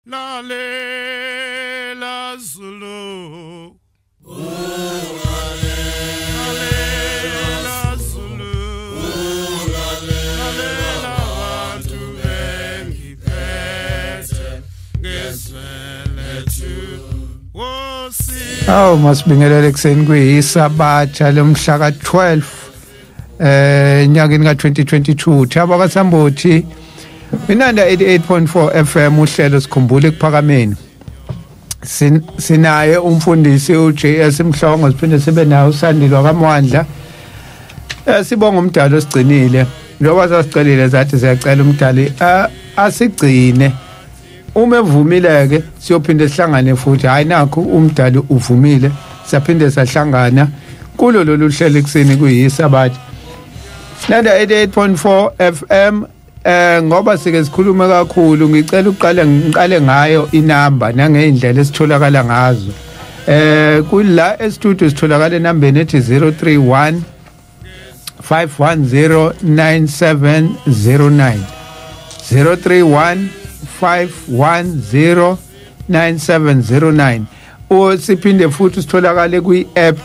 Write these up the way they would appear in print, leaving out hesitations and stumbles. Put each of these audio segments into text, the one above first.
Lalela Zulu, lalela Zulu, lalela bantu engiphethe ngezweni lethu. Awu masibingelele kuseni kweyiSabatha lomhla ka12 enyakeni ka2022 thaba kaSambothi inanda 88.4 FM uhlelo Sikhumbula Ekuphakameni sinaye umfundisi uJS Mhlongo siphinde sibe nayo uSandile kaMwandla sibonga umdalo osigcinile njengoba sasicelile zathi siyacela umdali asigcine uma evumile ke siyophinde sihlangane futhi hayi nakho umdali uvumile siyaphinde sahlangana kulo lolu hlelo kuseni kuyiSabatha nanda 88.4 FM ngoba sike sikhuluma kakhulu ngicela ngiqale ngayo inamba nangeindlela esitholakala ngazo kula e-studio sitholakala enambeni ethi 031 510 9709 031 510 9709 siphinde futhi sitholakale kwi-app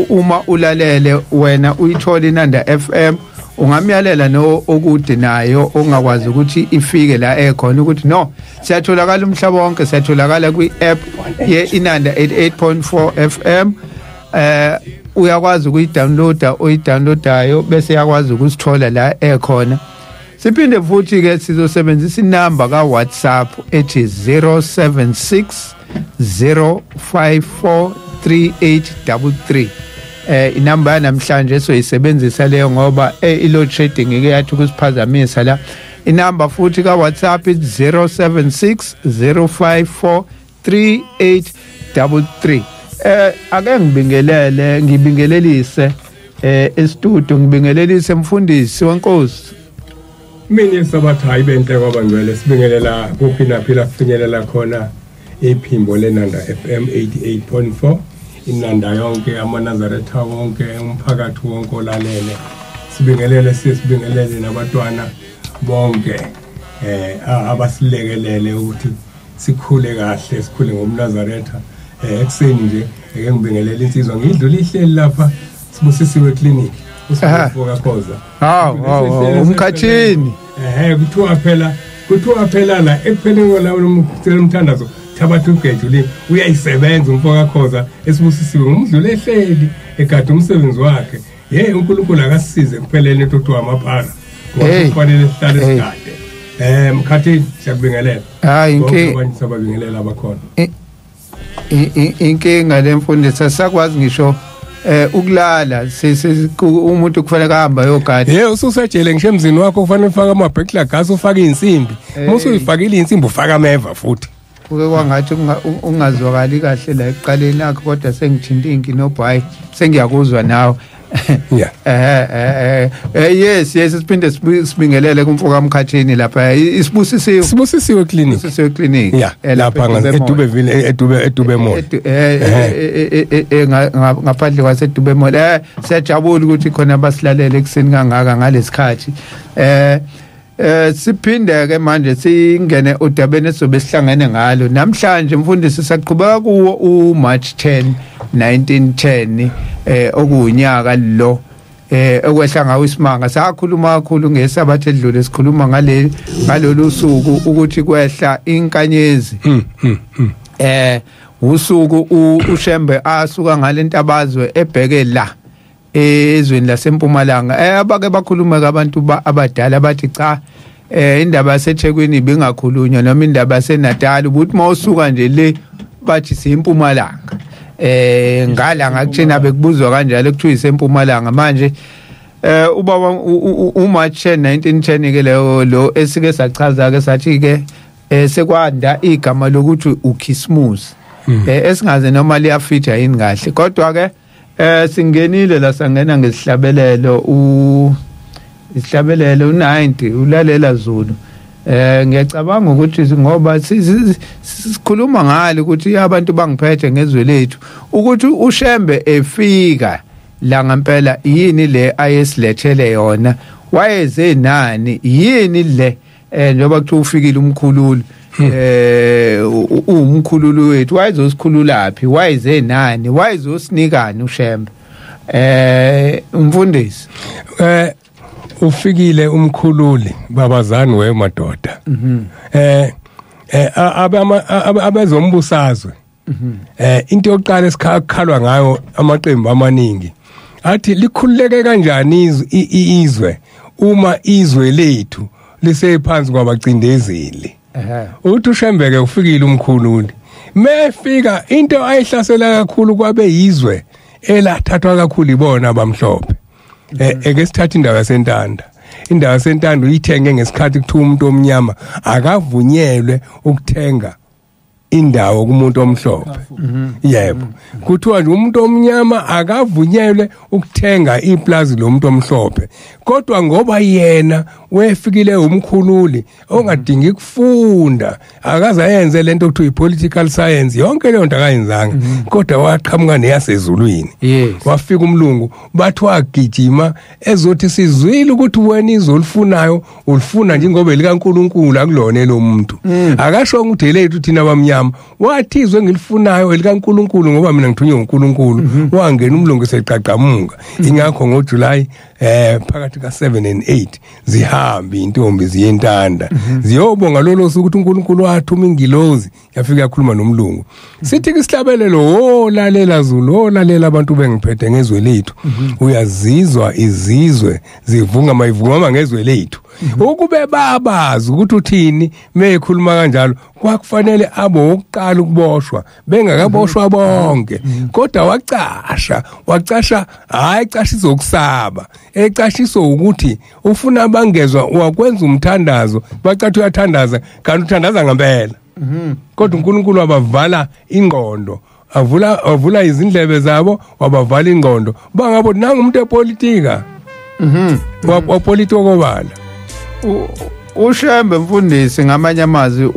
uma ulalele wena uyithola inanda FM ungamyalela no okude nayo ongakwazi ukuthi ifike la ekhona ukuthi no siyatholakala umhlaba wonke siyatholakala kwi-app ye-inanda 88.4 FM uyakwazi uyidownloadayo bese yakwazi ukusithola la ekhona siphinde futhi ke sizosebenzisa inamba kaWhatsApp ethi 076 054 3833 inamba namhlanje soyisebenzisa leyo ngoba i-load shedding ike yathi ukusiphazamisa la inamba futhi kaWhatsApp is 076 054 3833 ake ngibingelelise e-studio ngibingelelise mfundisi wenkosi Imini yeSabatha mayibenhle kwabancwele sibingelela kuphila finyelela khona iphimbo lenanda FM 88.4 inanda yonke amaNazaretha wonke umphakathi wonke olalele sibingelele nabantwana bonke abasilekelele ukuthi sikhule kahle sikhule ngomNazaretha ekseni nje ake ngibingelela insizwa ngidlula ihleli lapha sibusisiwe clinic uSivuka khoza umkhathini kuthiwa phela la ekupheleni la umthandazo thabatha ugejuli uyayisebenza umfoka khoza esibusisiwe ngomdlula ehleli egade umsebenzi wakhe uNkulunkulu akasisize kuphelele kuthiwa amaphara ngoba kufanele sihlale sigade mkhathini siyakubingelela inkinga sababingelela abakhona inkinga lemfundisi sakwazi ngisho ukulala umuntu kufanele ahamba yogada ususejele ngisho emzini wakho kufanele ufake amabhekla gas ufake insimbi musu uyifakile insimbi ufaka ameva futhi kuke kwangathi ungazwakali kahle la eqaleni lakho kodwa sengithinta inkinobho hayi sengiyakuzwa nawe yes siphinde sibingelele kumfoka kamkhathini lapha sibusisiwe clinic lapha edube mall ngaphandle kwasedube mall siyajabula ukuthi khona basilalele ekseni kangaka ngalesikhathi siphinde ke manje singene udabeni esobe sihlangene ngalo namhlanje mfundisi saqhubeka kuwo uMarch 10 1910 okunyaka lo okwehla ngawo isimanga sakhuluma kakhulu ngeSabatha edlule sikhuluma ngalolu suku ukuthi kwehla iNkanyezi usuku uShembe asuka ngalentabazwe ebheke la ezweni laseMpumalanga abake bakhuluma abantu abadala bathi cha indaba yaseThekwini ibingakhulunywa noma indaba yaseNatal ukuthi mawusuka nje le bathi siMpumalanga ngala ngakuthina bekubuzwa kanjalo ekuthiwa iseMpumalanga manje ubaba uMarch 1910 ke lo esike sachaza ke sathi ke sekwanda igama lokuthi uKhismus esingaze noma liyafitha yini kahle kodwa ke singenile la sangena ngesihlabelelo isihlabelelo u90 ulalela Zulu ngiyacabanga ukuthi ngoba sikhuluma ngalo ukuthi abantu bangiphethe ngezwe lethu ukuthi uShembe efika la ngempela yini le ayesilethele yona wayeze nani yini le njengoba kuthiwa ufikile umkhululi umkhululi wethu wayezosikhululaphi wayize nani wayezosinikani uShembe umfundisi ufikile umkhululi babazani wemadoda abezombusazwe into yokuqala esikhalwa ngayo amaqembu amaningi athi likhululeke kanjani izwe uma izwe lethu lisephansi kwabacindezeli uthi uShembe ufikile umkhululi mefika into ayihlasela kakhulu kwabe yizwe elathathwa kakhulu ibona abamhlophe eke sithatha indaba yaseNtanda indaba yaseNtanda uyithenge ngesikhathi kuthiwa umuntu omnyama akavunyelwe ukuthenga indawo kumuntu omhlophe yebo kuthiwa nje umuntu omnyama akavunyelwe ukuthenga iplazi lomuntu omhlophe kodwa ngoba yena wefikile umkhululi ongadingi ukufunda akaze ayenze lento okuthiwa ipolitical science yonke leyo nto akayenzanga kodwa waqhamuka neyasezulwini wafika umlungu bathi wagijima ezothi sizwile ukuthi wena izolifunayo ulifuna njengoba likaNkuluNkulu akulona lo muntu akasho ukuthi lethu thina abamnyama wathizwe ngilifunayo likaNkuluNkulu ngoba mina ngithunywe uNkulunkulu wangena umlungu seqaqamuka ingakho ngoJuly phakathi ka7 and 8 zihambi intombi ziyentanda ziyobonga lolo suku ukuthi uNkulunkulu wathuma ingilozi yafika yakhuluma nomlungu sithi isihlabelelo lalela Zulu lalela abantu bengiphethe ngezwe lethu uyazizwa izizwe zivunga mayivunga ngezwe lethu ukube babazi ukuthi uthini mekhuluma kanjalo kwakufanele abo ukuqala ukuboshwa bengakaboshwa bonke kodwa wacasha hayi cashisa ukusaba ecashiso ukuthi ufuna abangezwa wakwenza umthandazo bacathi uyathandaza kanti uthandaza ngempela kodwa uNkulunkulu wabavala ingqondo avula izindlebe zabo wabavala ingqondo bangabo nanga umuntu epolitika wapolitiko kobala uShembe mfundisi ngamanye amazwi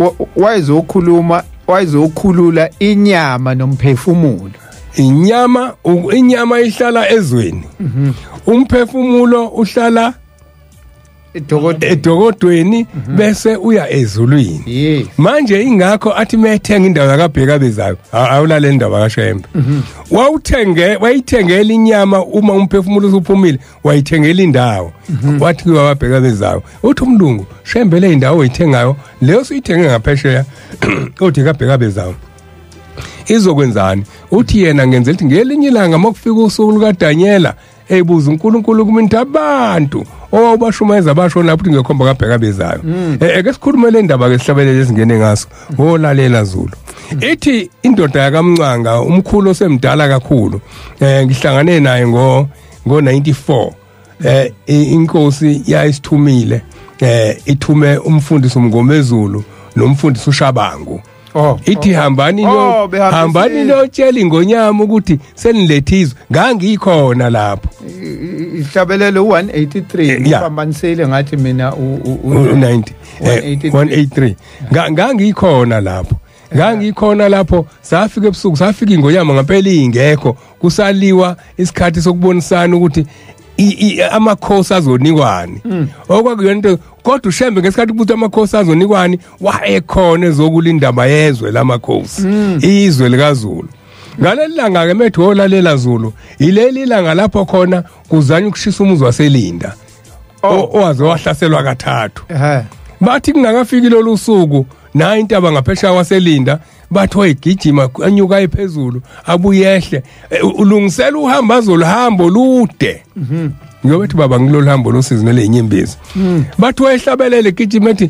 wayezokhulula inyama nomphefumulo inyama ihlala ezweni umphefumulo uhlala edokodweni bese uya ezulwini manje ingakho athi methenga indawo yakabheka bezayo awulale indaba kaShembe wayithengela inyama uma umphefumulo usuphumile wayithengela indawo wathi kwababheka bezayo uthi umlungu Shembe le indawo oyithengayo leyo suyithenge ngaphesheya uthi kabheka bezayo izokwenzani uthi yena ngenzela ukuthi ngelinye ilanga makufika usuku lukaDanyela ebuza uNkulunkulu kuminta abantu owabashumayeza basho lapho ngekhomba kabheka bezayo eke sikhulume le ndaba ke sihlabelele ezingene ngaso lalela Zulu ithi indoda yakaMncanga umkhulu osemdala kakhulu ngihlangane naye ngo94 inkosi yayisithumile ithume umfundisi uMngomezulu nomfundisi uShabangu ithi hambani lotshela ingonyama ukuthi senilethizwe ngangikhona lapho isihlabelelo 183 ngiphambanisele ngathi mina u90 183 ngangikhona lapho safika ebusuku safika ingonyama ngempela ingekho kusaliwa isikhathi sokubonisana ukuthi amakhosi azonikwani okwakuyonto kodwa uShembe ngesikhathi ukuthi amakhosi azonikwani wayekhona ezokula indaba yezwe lamakhosi izwe likaZulu ngaleli langa ke methi lalela Zulu ileli langa lapho khona kuzanya ukushisa umuzi waseLinda owaze wahlaselwa kathathu bathi kungakafiki lo lusuku na intaba ngaphesha waseLinda bathi wayigijima anyuka ephezulu abuyehle ulungisela uhamba zoluhambo lude ngobethi baba ngilolu hambo losizimele inyembezi bathi wayehlabelele gijima ethi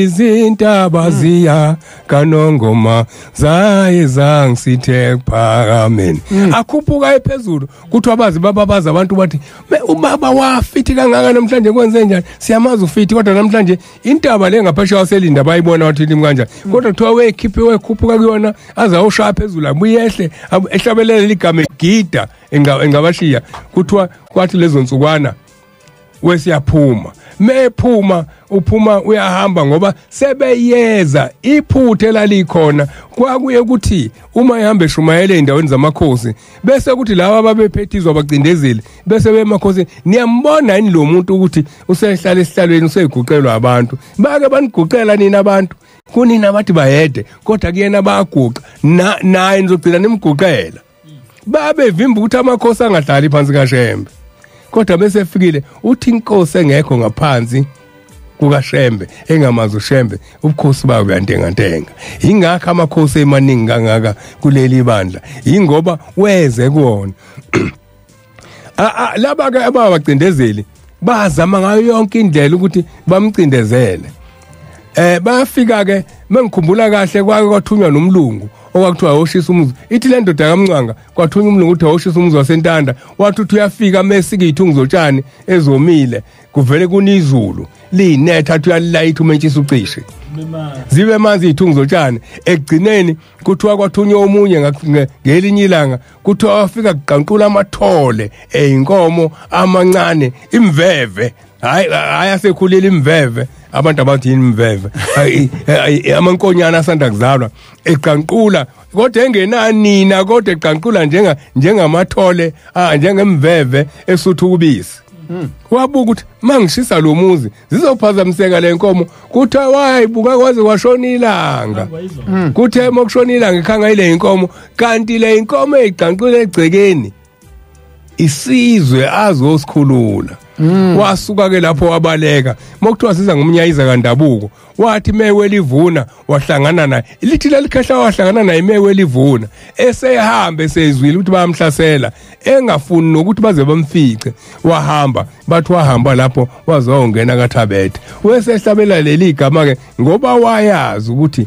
zintaba ziya kanongoma zangisithe Ekuphakameni akhuphuka ephezulu kuthi abazi bababaza abantu bathi ubaba wafithi kangaka namhlanje kwenze njani siyamaza ufithi kodwa namhlanje intaba le ngaphesha waseLinda bayibona wathi limi kanjani kodwa kuthiwa wekhuphuka kuyona azawushaya phezulu abuyehle ehlabelele ligama gida engabashiya kuthiwa kwathi lezo nsukwana wesiyaphuma mephuma uphuma uyahamba ngoba sebeyeza iphuthe lalikhona kwakuye ukuthi uma ehamba eshumayele endaweni zamakhosi bese kuthi laba ababephethizwa abacindezeli bese bemakhosi niyambona yini lo muntu ukuthi usehlala esihlalweni useyiguqelwa abantu bake baniguqela nina abantu kunina abathi bayede kodwa kuyena bayaguqa naye nizogcina nimguqela babe vimba ukuthi amakhosi angadlali phansi kaShembe kodwa bese efikile uthi inkosi engekho ngaphansi kukaShembe engamazi uShembe ubukhosi bayo buyantengantenga ingakho amakhosi emaningi kangaka kuleli bandla ingoba weze kuona laba ke ababacindezeli bazama ngayo yonke indlela ukuthi bamcindezele bafika ke mengikhumbula kahle kwathunywa nomlungu okwakuthiwa woshisa umuzi ithi le ndoda kaMncanga kwathunywa umlungu uthi woshisa umuzi waseNtanda wathi uthi uyafika mesike ithungu zotshani ezomile kuvele kunizulu linetha athi uyalilayitha umentshisa ucishe zibe manzi ithungu zotshani egcineni kuthiwa kwathunywa omunye ngelinye ilanga kuthiwa wafika kuqanqula amathole einkomo amancane imveve hayi asekhulela imveve abantu abathi imveve amankonyana asanda kuzalwa eqanqula kodwa engenanina kodwa eqanqula njengamathole njengemveve esuthu kubisi wabuka ukuthi mangishisa lo muzi zizophazamiseka lenkomo kuthi wayibuka kwaze kwashona ilanga kuthi emokushona ilanga ikhanga ile inkomo kanti le inkomo eqanqula egcekeni isizwe azosikhulula wasuka ke lapho wabaleka mokuthiwa siza ngomnyayiza kandabuko wathi mewe livuna wahlangana naye lithi lelikhehla wahlangana naye mewe livuna esehambe sezwile ukuthi bayamhlasela engafuni nokuthi baze bamfice wahamba bathi wahamba lapho wazongena kaThabethe wesehlabela leli igama ke ngoba wayazi ukuthi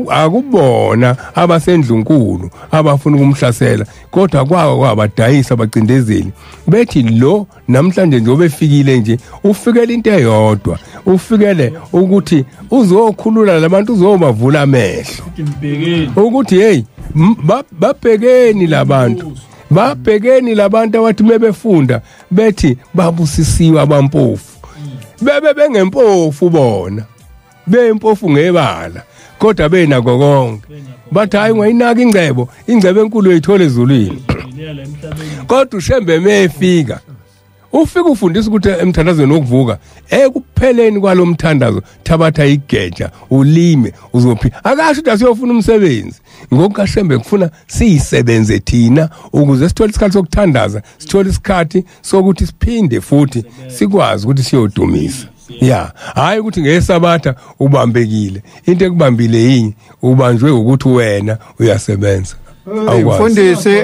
akubona abaseNdlunkulu abafuna ukumhlasela kodwa kwabadayisa abacindezeli bethi lo namhlanje nje obefikile nje ufikele into eyodwa ufikele ukuthi uzokhulula labantu uzobavula amehlo ukuthi hey babhekeni labantu abathi mebefunda bethi babusisiwe abampofu bebe bengempofu bona bempofu ngebala kodwa benako konke bathi hayi ngayinaka ingcebo enkulu yithole ezulwini kodwa uShembe mefika ufika ufundisa ukuthi emthandazweni wokuvuka ekupheleni kwalomthandazo thabatha igeja ulime uzophi akasho ukuthi asiyofuna umsebenzi ngokukaShembe kufuna siyisebenze thina ukuze sithole isikhathi sokuthandaza sithole isikhathi sokuthi siphinde futhi sikwazi ukuthi siyodumisa hayi ukuthi ngeSabatha ubambekile into ekubambile yini ubanjwe ukuthi wena uyasebenza Mfundisi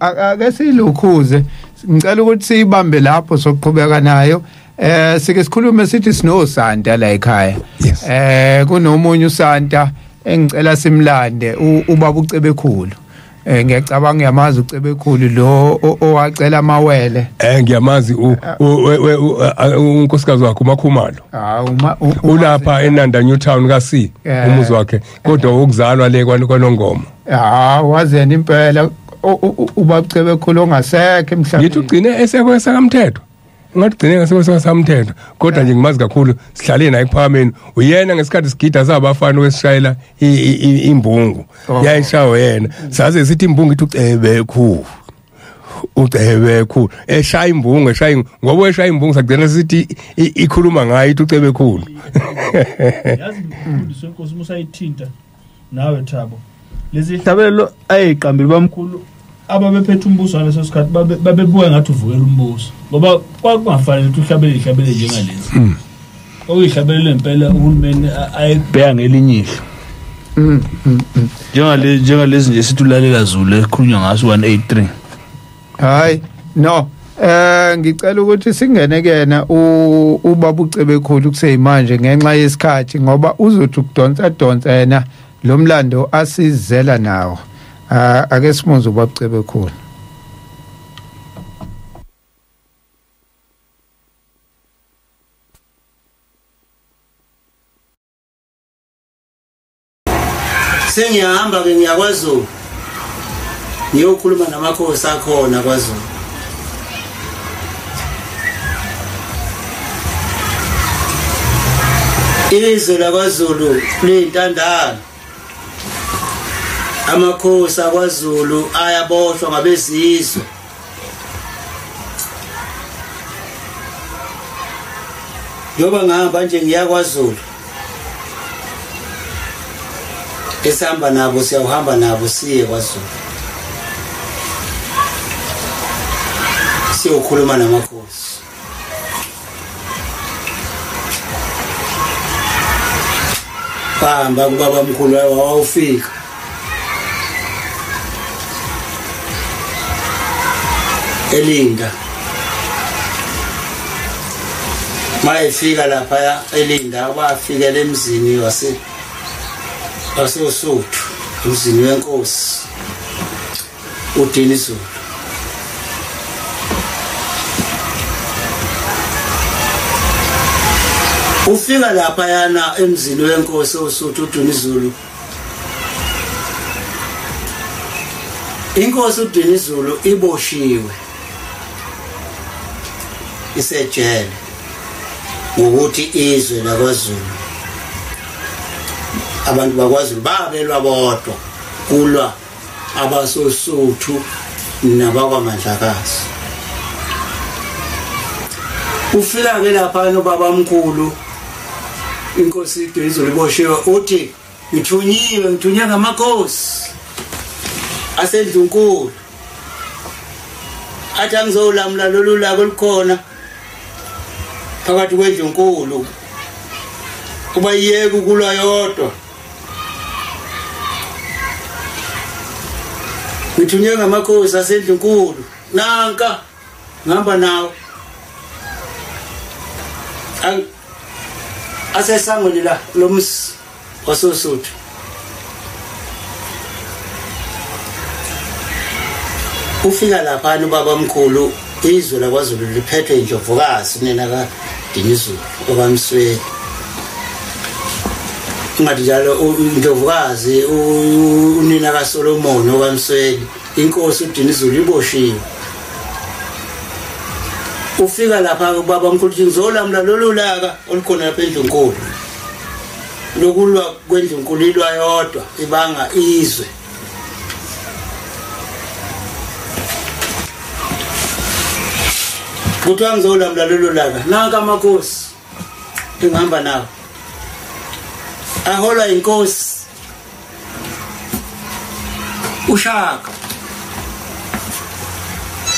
ake silukhuze ngicela ukuthi sibambe lapho sokuqhubeka nayo sike sikhulume sithi sinosanta la ekhaya kunomunye usanta engicela simlande ubaba uCebekhulu ngiyacabanga ngiyamazi uCebekhulu lo owacela amawele ngiyamazi unkosikazi wakhe uMakhumalo ulapha eNanda Newtown kaSi umuzi wakhe kodwa ukuzalwa le kwaNongoma wazena impela ubaba uCebekhulu ongasekho emhlabeni ngithi ugcine esekwesa kaMthetho ngagcine ngasekwesa kaMthetho kodwa nje ngimazi kakhulu sihlale naye ePhakameni uyena ngesikhathi sigida sabafana wesishayela imbungu yayishawo yena saze sithi imbungu ithi uCebekhulu eshaya imbungu ngoba eshaya imbungu sagcina sithi ikhuluma ngayo ithi uCebekhulu yazi umfundisi wenkosi musayithinta nawe Thabo lezi hlabelelo ayiqambile bamkhulu ababephethe umbuso ngaleso sikhathi babebuka ngathi uvukela umbuso ngoba kwakungafanele ukuthi uhlabele njengalezi okuyihlabelelo impela uhulumeni ayibheka ngelinyihlo njengalezi nje sithi ulalela Zulu ekhulunywa ngaso 183 hayi no ngicela ukuthi singene kena ubaba uCebekhulu kuseyimanje ngenxa yesikhathi ngoba uzothi ukudonsa yena lo mlando asizela nawo ake simuze ubaba uCebekhulu sengiyahamba ke ngiyakwaZulu ngiyokhuluma namakhosi akhona kwaZulu izwe lakwaZulu liyintandane. Amakhosi akwaZulu ayaboshwa ngabezizwe. Njoba ngihamba nje ngiya kwaZulu, esihamba nabo siyahamba nabo siye kwaZulu, siyokhuluma namakhosi. Bahamba kubaba mkhulu wawufika, elinda. Mayefika lapha elinda wafikela emzini waseSuthu, emzini wenkosi uDinizulu. Ufika lapha yana emzini wenkosi uSuthu uDinizulu. Inkosi uDinizulu iboshiwe, isejele ngokuthi izwe lakwaZulu, abantu bakwaZulu babelwa bodwa kulwa abasoSuthu nabakwaMandlakazi. Ufika ke lapha nobaba mkhulu, inkosi uDinizulu iboshiwe, uthi ngithunywe ngamakhosi aseNdlunkulu, athi angizolamula lolu lako likhona phakathi kweNdlunkulu, kuba yeke ukulwa yodwa. Ngithunywe ngamakhosi aseNdlunkulu, nanka ngihamba nawo asesangweni la lomsi wasoSuthu. Ufika lapha ubaba mkhulu, izwe lakwaZulu liphethwe indlovukazi nina kaDinizulu okaMsweli. Ngathi njalo indlovukazi unina kaSolomon okaMsweli, inkosi uDinizulu iboshiwe. Ufika lapha ubaba mkhulu ngizolamula lolu laka olukhona lapha eNdlunkulu, lokulwa kweNdlunkulu ilwa yodwa ibanga izwe. Kuthiwa ngizolamula lolu laka, nanka amakhosi engihamba nawo aholwa inkosi uShaka,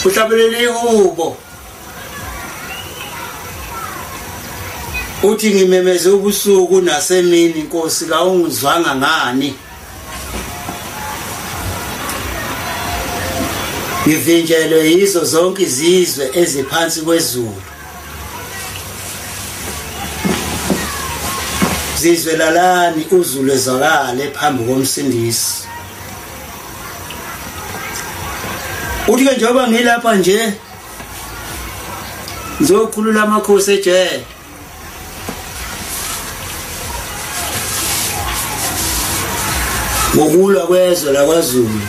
uhlabelele ihubo, uthi ngimemeze ubusuku nasemini, inkosi kawungizwanga ngani, ngivinjelwe yizo zonke izizwe eziphansi kwezulu. Zizwe lalani uzulu ezwakale phambi komsindisi. Uthi ke njengoba ngilapha nje ngizokhulula amakhosi ejele, ngokulwa kwezwe lakwaZulu,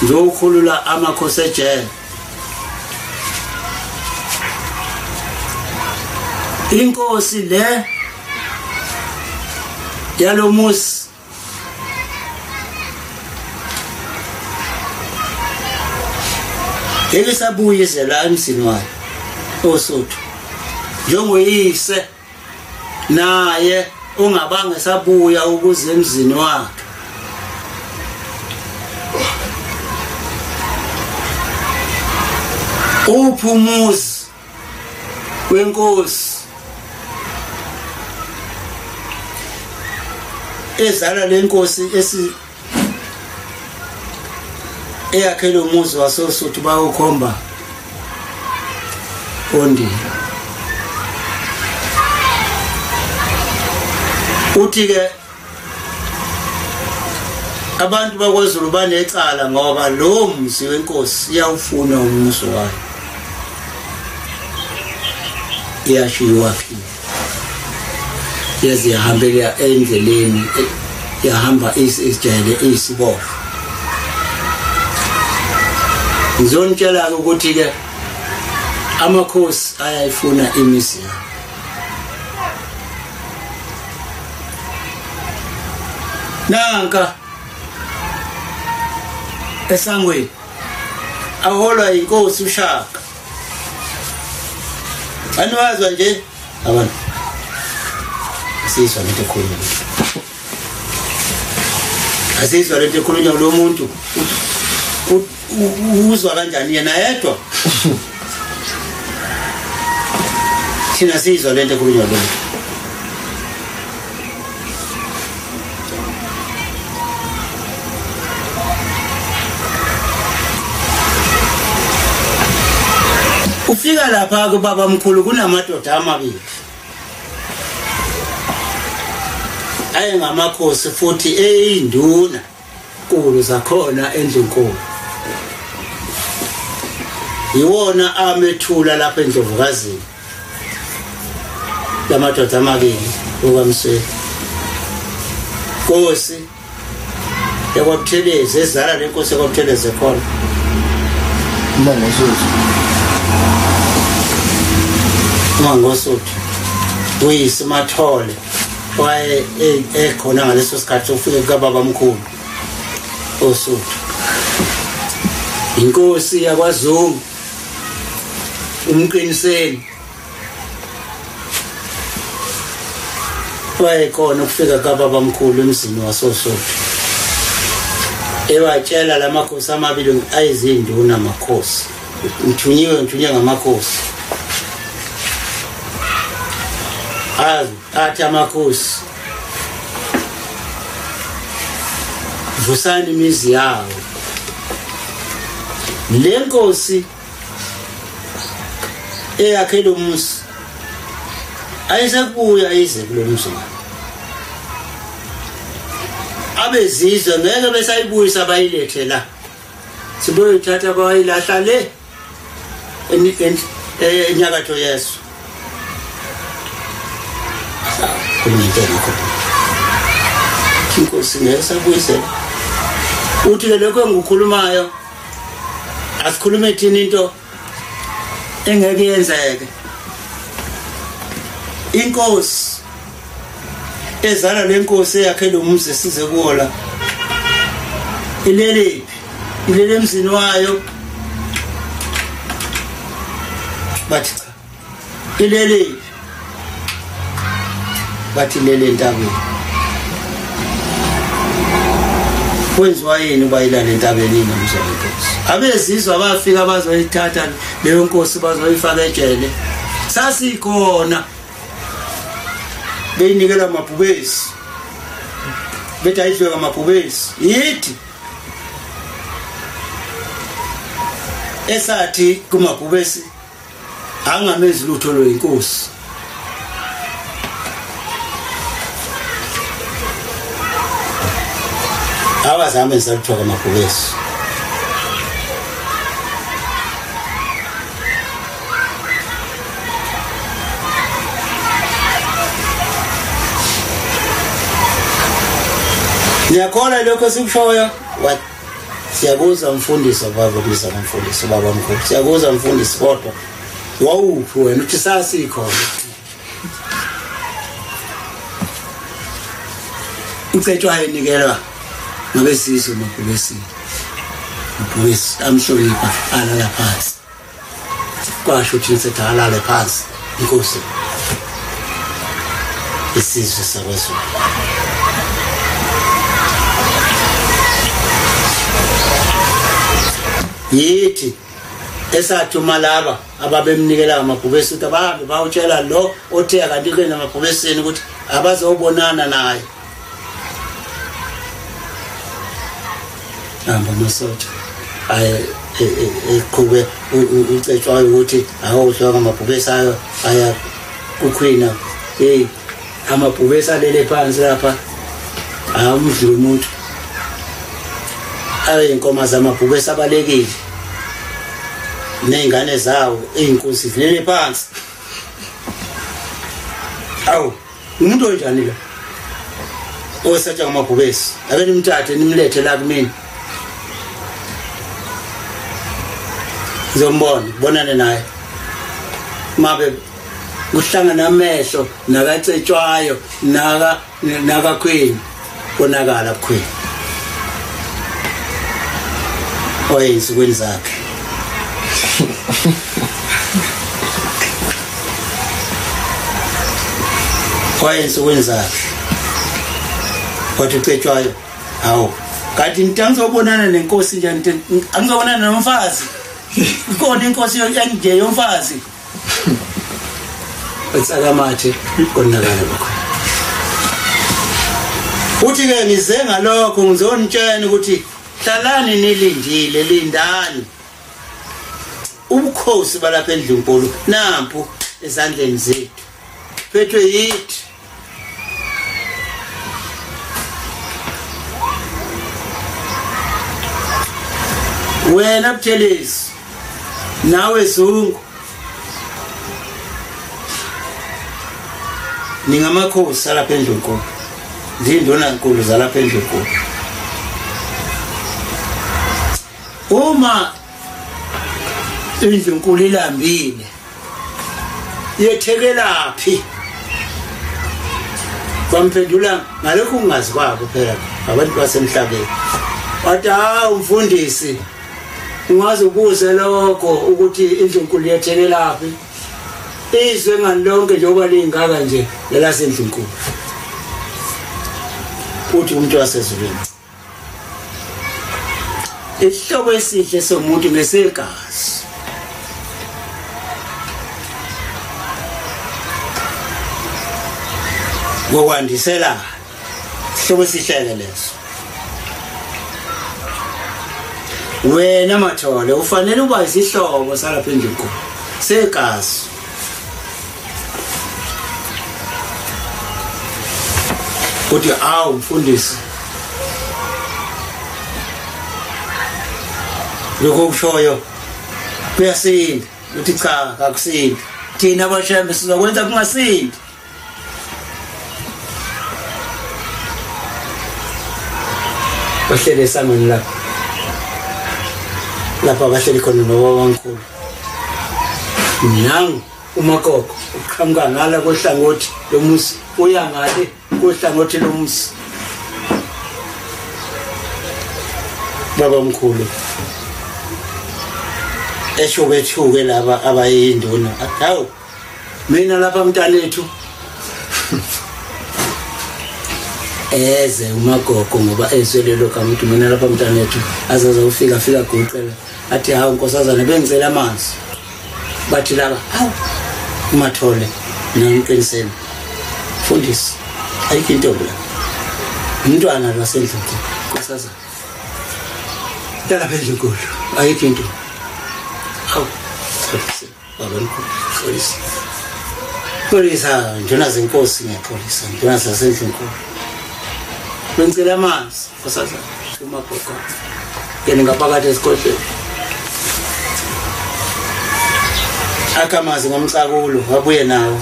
ngizokhulula amakhosi ejele. Inkosi le yalomusi elisabuye la emzini wayo oSuthu, njengoyise naye ungabange sabuya ukuze emzini wakhe. Uphumuzi wenkosi ezala lenkosi eyakhele umuzi wasoSuthu bawukhomba ondini. Uthi ke abantu bakwaZulu banecala ngoba lo mzi wenkosi iyawufuna umuzi wayo, iyashiwa phi, yazihambela endleleni, yahamba isijele isibofu. Ngizonitshela ukuthi ke amakhosi ayayifuna imizi yabo. nanka esangweni aholwa inkosi uShaka anwazwa nje abantu asizwa lento ekhulunywa asizwa lento ekhulunywa lo muntu uzwa kanjani yena yedwa thina sizwa lento ekhulunywa lo ufika lapha kuBaba mkhulu kunamadoda amabili ayengamakhosi futhi eInduna nkulu zakhona eNdlunkulu yiwona amethula lapha eNdlovukazini lamadoda amabili okaMsweli Nkosi yakwabuthelezi ezala lenkosi yakwabuthelezi khona uMathole uMathole waye ekhona ngaleso sikhathi ufike kuBaba mkhulu oSuthu inkosi yakwaZungu umqiniseni waye khona ukufika kuBaba mkhulu emzini wasoSuthu ewatshela lamakhosi amabili ayizinduna amakhosi ngithunyiwe ngamakhosi athi amakhosi vusani imizi yawo le nkosi eyakhele umuzi ayisekubuya ize kulo muzi abezizwe ngeke besayibuyisa bayilethe la siboyithatha bayilahla le enyakatho yesu kunintela khona inkosi ngesabuyisela uthi lokho engikhulumayo asikhulume thini into engeke yenzeke inkosi ezala lenkosi yakhele umuzi Sisekuyo la ilele emzini wayo bathi cha ilele bathi lele entabeni kwenziwa yini bayilala entabeni namhlanje abezizwa bafika bazoyithatha leyo nkosi bazoyifaka ejele sasikhona beyinikela amabhubesi bethi ayidlwe amabhubesi yithi esathi kumabhubesi angamezi lutho lo inkosi abazame sakuthoka amabhubesi ngiyakhona lokho sikushoyo what siyakuza umfundisi baba kuza umfundisi baba mkhulu siyakuza umfundisi kodwa wawuphi wena uthi sasikhona ucetshwa ayinikelwa ngabesizwe mabhubesi amhlonipha alala phansi kwasho ukuthi sethi alale phansi inkosi isizwe sakwazulu yithi esathuma laba ababemnikela amabhubesi ukuthi abahambe bawutshela lo othe akanike namabhubesini ukuthi abazobonana naye namba nosotsha eqhube ucetshwayo ukuthi awuhloka amabhubesi ayo aya kukhwina amabhubesi alele phansi lapha awumdlula umuntu inkomo zamabhubesi abalekile nezingane zawo inkosi zilele phansi awu umuntu onjani la osatsha ngamabhubesi ake nimthathe nimlethe la kumina ngizombona bonane naye mabe kuhlangana amehlo nakacetshwayo nakakhwini konakala bukhwini oyensukwini zakhe oyensukwini zakhe kwathi ucetshwayo hawo kanti ngitangizobonana nenkosi nje angizobonana nomfazi ikhona inkosi nje yomfazi kaMarch konakala lokho uthi ke ngize ngalokho ngizonitshela ukuthi hlalani nilindile lindani ubukhosi balapha eNdlunkulu nampu ezandleni zethu phethwe yithi wena Buthelezi nawe Zungu ningamakhosi alapha eNdlunkulu ndinduna nkulu zalapha eNdlunkulu uma iNdlunkulu ilambile yethekelaphi bamphendula ngalokho kungazi kwabo phela abantu basemhlabeni wathi umfundisi ungaze ubuze lokho ukuthi iNdlunkulu yethekelaphi izwe ngalonke njengoba lingaka nje laseNdlunkulu uthi umuntu wasezulwini isihlobo esihle somuntu ngesegazi ngokwandisela isihlobo esihle leso wena Mathole ufanele uba isihlobo salapha eNdlunkulu segazi uthi mfundisi lokho kushoyo kuyasinda uthi cha akusindi thina abaShembe sizokwenza kungasindi bahlele esangweni lapha bahleli khona nowabankulu nangu umakoko uqhamuka ngala kohlangothi lomusi uya ngale kohlangothi lomusi babamkhulu esho bethuke laba abayinduna hawu mina lapha mntanethu eze umagogo ngoba ezwelelo kamuntu mina lapha mntanethu azazofika guqela athi hawu nkosazana bengicela amanzi bathi laba hawu uMathole nomqiniseni fundisi ayikho into la umntwana laseNdlunkulu nkosazana dala eNdlunkulu ayikho into hawu babamkhulu polisa njona zenkosi ngiyaxolisa njona zaseNdlunkulu bengicela amanzi nkosazana umagogo yena ngaphakathi esigodlweni akamazi ngomcakulo wabuye nawo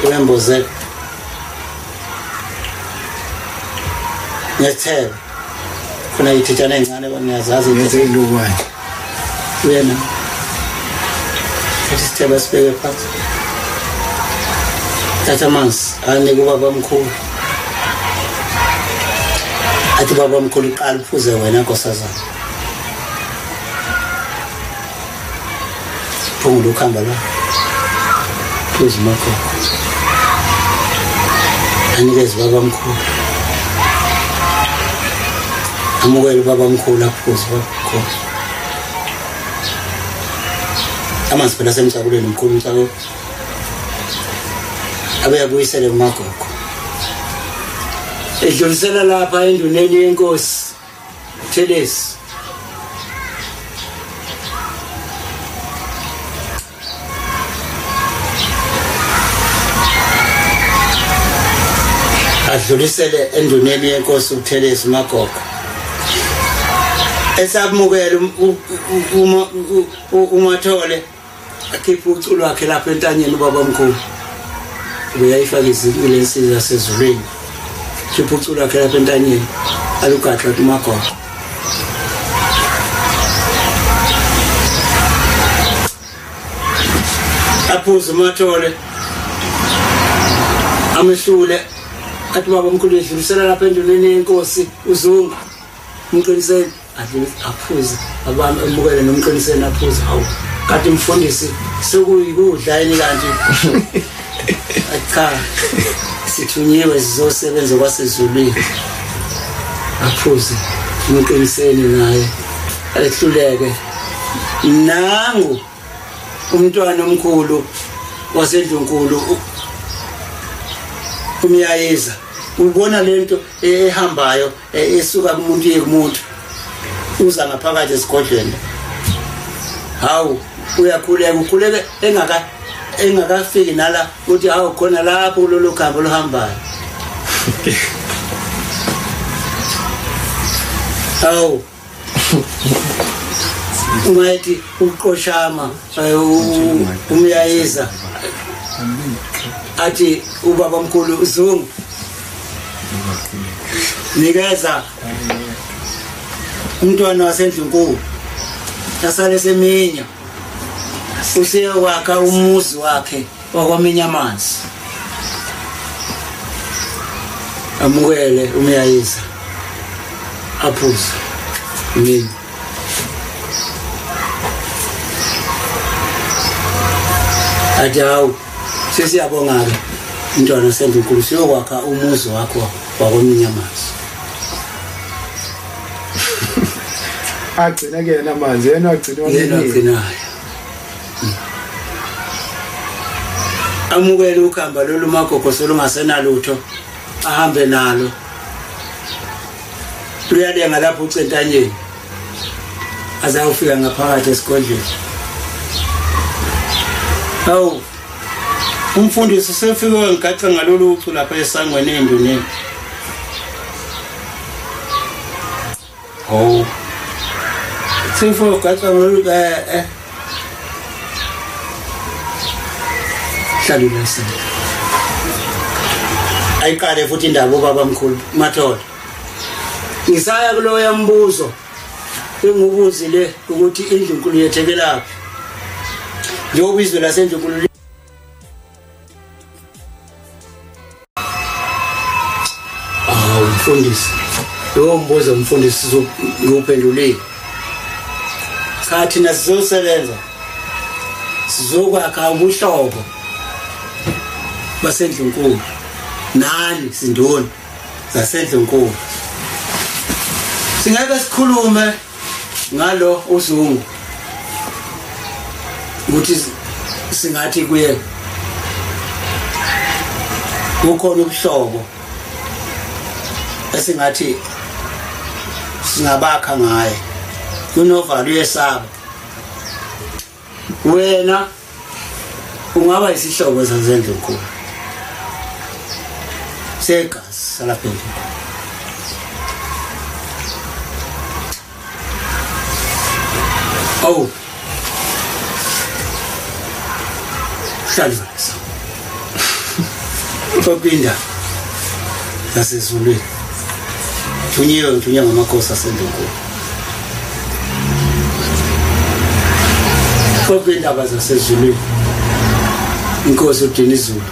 ulemboze ngethebe khona ithithana encane baniyazazi ngezilukwane wena isithebe sibeke phansi thatha amanzi anike ubabamkhulu athi babamkhulu qala uphuze wena nkosazana phungula ukhamba la phuze umagogo anikeze babamkhulu amukele babamkhulu aphuze babamkhulu amanzi phela semcakulweni mkhulu umcakulo abeyabuyisele umagogo edlulisela lapha enduneni yenkosi Buthelezi adlulisele enduneni yenkosi uButhelezi umagogo esabumukela uMathole akhipha uculo wakhe lapha entanyeni ubabamkhulu uyayifaka izinto lensizwe yasezulwini khipha uculo wakhe lapha entanyeni alugaxa umagogo aphuze uMathole amehlule athi baba omkhulu edlulisela lapha endulweni yenkosi uZungu umqiniseni athi aphuze abantu emukele nomqiniseni aphuze hawu kanti umfundisi sekuyikudla yini kanti cha sithunyiwe sizosebenza kwasezulwini aphuze umqiniseni naye ehluleke nangu umntwana omkhulu waseNdlunkulu umyayeza ubona lento ehambayo esuka kumuntu yekumuntu uza ngaphakathi esigodlweni hawu uyakhuleka ukhuleke engakafiki nala uthi hawu khona lapho kulolu khambo lohambayo hawu ungathi uqoshama umyayeza athi ubaba omkhulu uZungu nikeza umntwana waseNdlunkulu asale seminya usiyowakha umuzi wakhe wakwaminya amanzi amukele umyayeza aphuze Imini ajawu sesiyabonga-ke umntwana waseNdlunkulu siyokwakha umuzi wakho wakwaminya amanzi agcina ke namanzi yena agcinayo amukele ukhamba lolu magogo solungasenalutho ahambe nalo luyalenga lapho ucentanyeni azawufika ngaphakathi esigodlweni hawu umfundisi sefike ngigaxa ngalolu ucu lapha esangweni eNduneni oh sefike gaxa ngalolu hlalula sini ayiqale futhi indaba ubaba omkhulu uMathole ngisaya kulo yambuzo engubuzile ukuthi iNdlunkulu yethekelaphi njengoba izwe laseNdlunkulu umfundisi lo mbuzo umfundisi nguphendulile sathi nasizosebenza sizokwakha ubuhlobo baseNdlunkulu nani sindoni zaseNdlunkulu singeke sikhulume ngalo uZungu ukuthi singathi kuye kukhona ubuhlobo esingathi singabakha ngaye kunovalo yesaba wena ungaba isihlobo saseNdlunkulu segazi salapha eNdlunkulu oh hlalisa ukupinda lasezulwini thunywe ngamakhosi aseNdlunkulu ukupinda basezulwini inkosi uDinizulu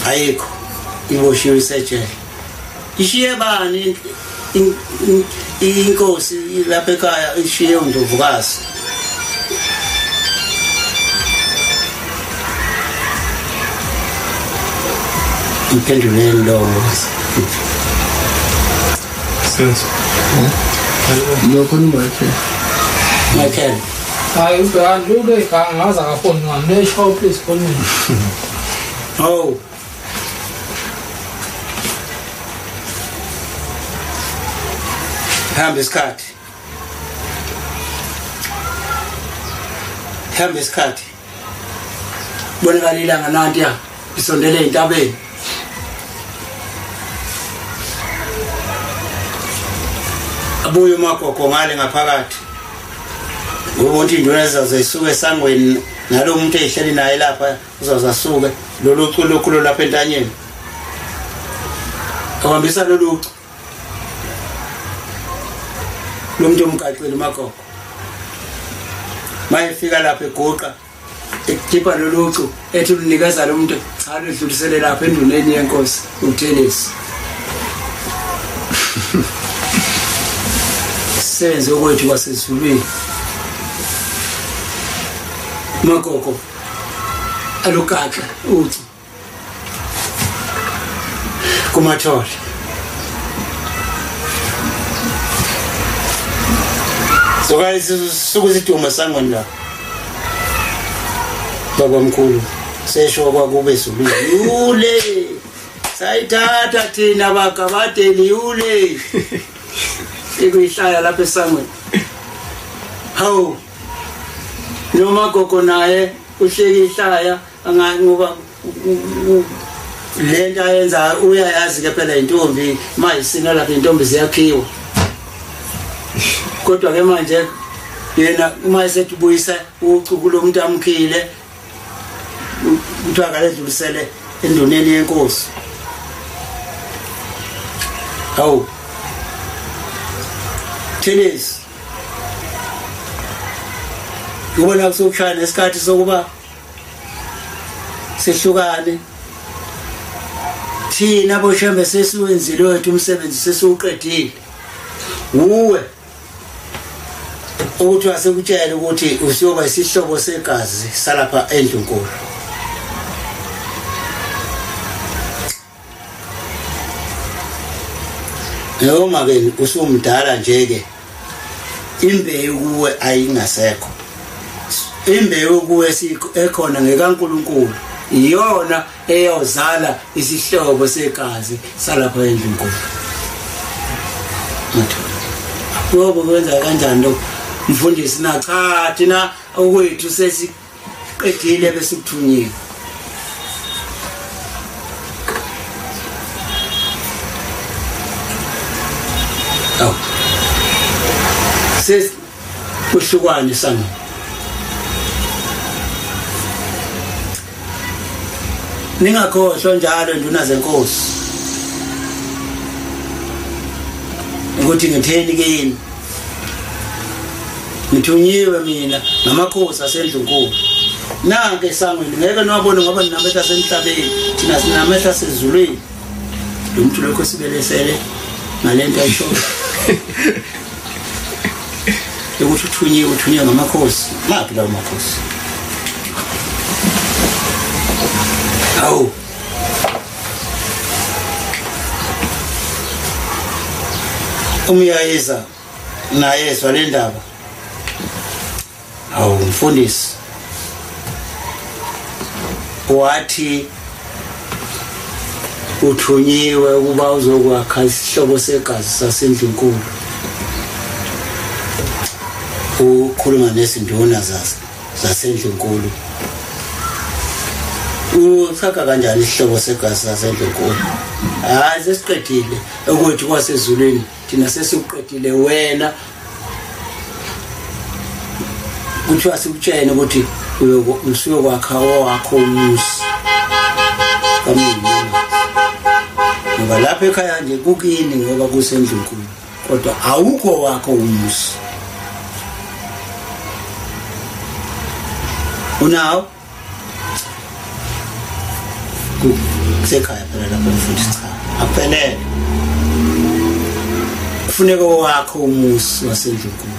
ayikho iboshiwe isejele ishiye bani inkosi lapha ekhaya ishiye uNdlovukazi impendulelo lo sense nokhona Michael hayi ubheka luke ngaza kakhona ngamnesho please call me oh hamba isikhathi bonakala ilanga nanti ya isondele entabeni abuye umagogo ngale ngaphakathi ngoba induna ezazisuka esangweni nalo umuntu ehleli naye lapha uzazasuke lolu culo lapha entanyeni ahambisa lolu lo muntu umgaqile umagogo mayefika lapha egoqa ekhipha lolucu ethi unikeza lo muntu cha ludlulisele lapha enduneni yenkosi uthelisi senze ukuthi kwasezulwini makoko alukaka uthi kuMathole sokuzidumo sangweni la baba mkhulu sesho kwakube ezulwini yule sayithatha thina bakabadeli yule ikuyihlaya lapha esangweni hawu noma gogo naye uhleki ihlaya ngoba lento ayenza uyayazi ke phela intombi mayisina lapha intombi ziyakhiwa kodwa ke manje yena uma esetubuyisa ucuku lo muntu amkhile uthiwa akaledlulisele enduneni yenkosi hawu Thelisi ubona kusokushaya nesikhathi sokuba sehlukane thina boShembe sesiwenzile wethu umsebenzi sesiuqedile uwe ukuthi wasekutshela ukuthi usiyoba isihlobo segazi salapha eNdlunkulu noma ke usumdala nje ke imbewu kuwe ayingasekho imbewu kuwe ekhona ngekaNkuluNkulu iyona eyozala isihlobo segazi salapha eNdlunkulu Mathole kwenza kanjani lo mfundisi na cha thina okwethu sesiqedile bese kuthunyiwe ses kuhlukwane sana ningakhohlwa njalo induna zenkosi ukuthi ngitheni kini ngithunyiwe mina ngamakhosi aseNdlunkulu nanke esangweni ngeke niwabone ngoba ninamehla asemhlabeni thina sinamehla asezulwini lo muntu lokho sibelesele ngalento ayishoyo ukuthi uthunyiwe ngamakhosi maphi lawo makhosi awu umyayeza nayezwa le ndaba awu mfundisi wathi uthunyiwe ukuba uzokwakha isihlobo segazi saseNdlunkulu ukhuluma nezinduna zaseNdlunkulu uthaka kanjani isihlobo segazi saseNdlunkulu hayi sesiqedile ukuthi kwasezulwini thina sesiqedile wena kuthiwa sikutshene ukuthi usiyokwakha owakho umuzi kamina ngoba lapha ekhaya nje kukini ngoba kuseNdlunkulu kodwa awukho wakho umuzi unawo kusekhaya phela lapho mfundisi cha aphelele kufuneka wakho umuzi waseNdlunkulu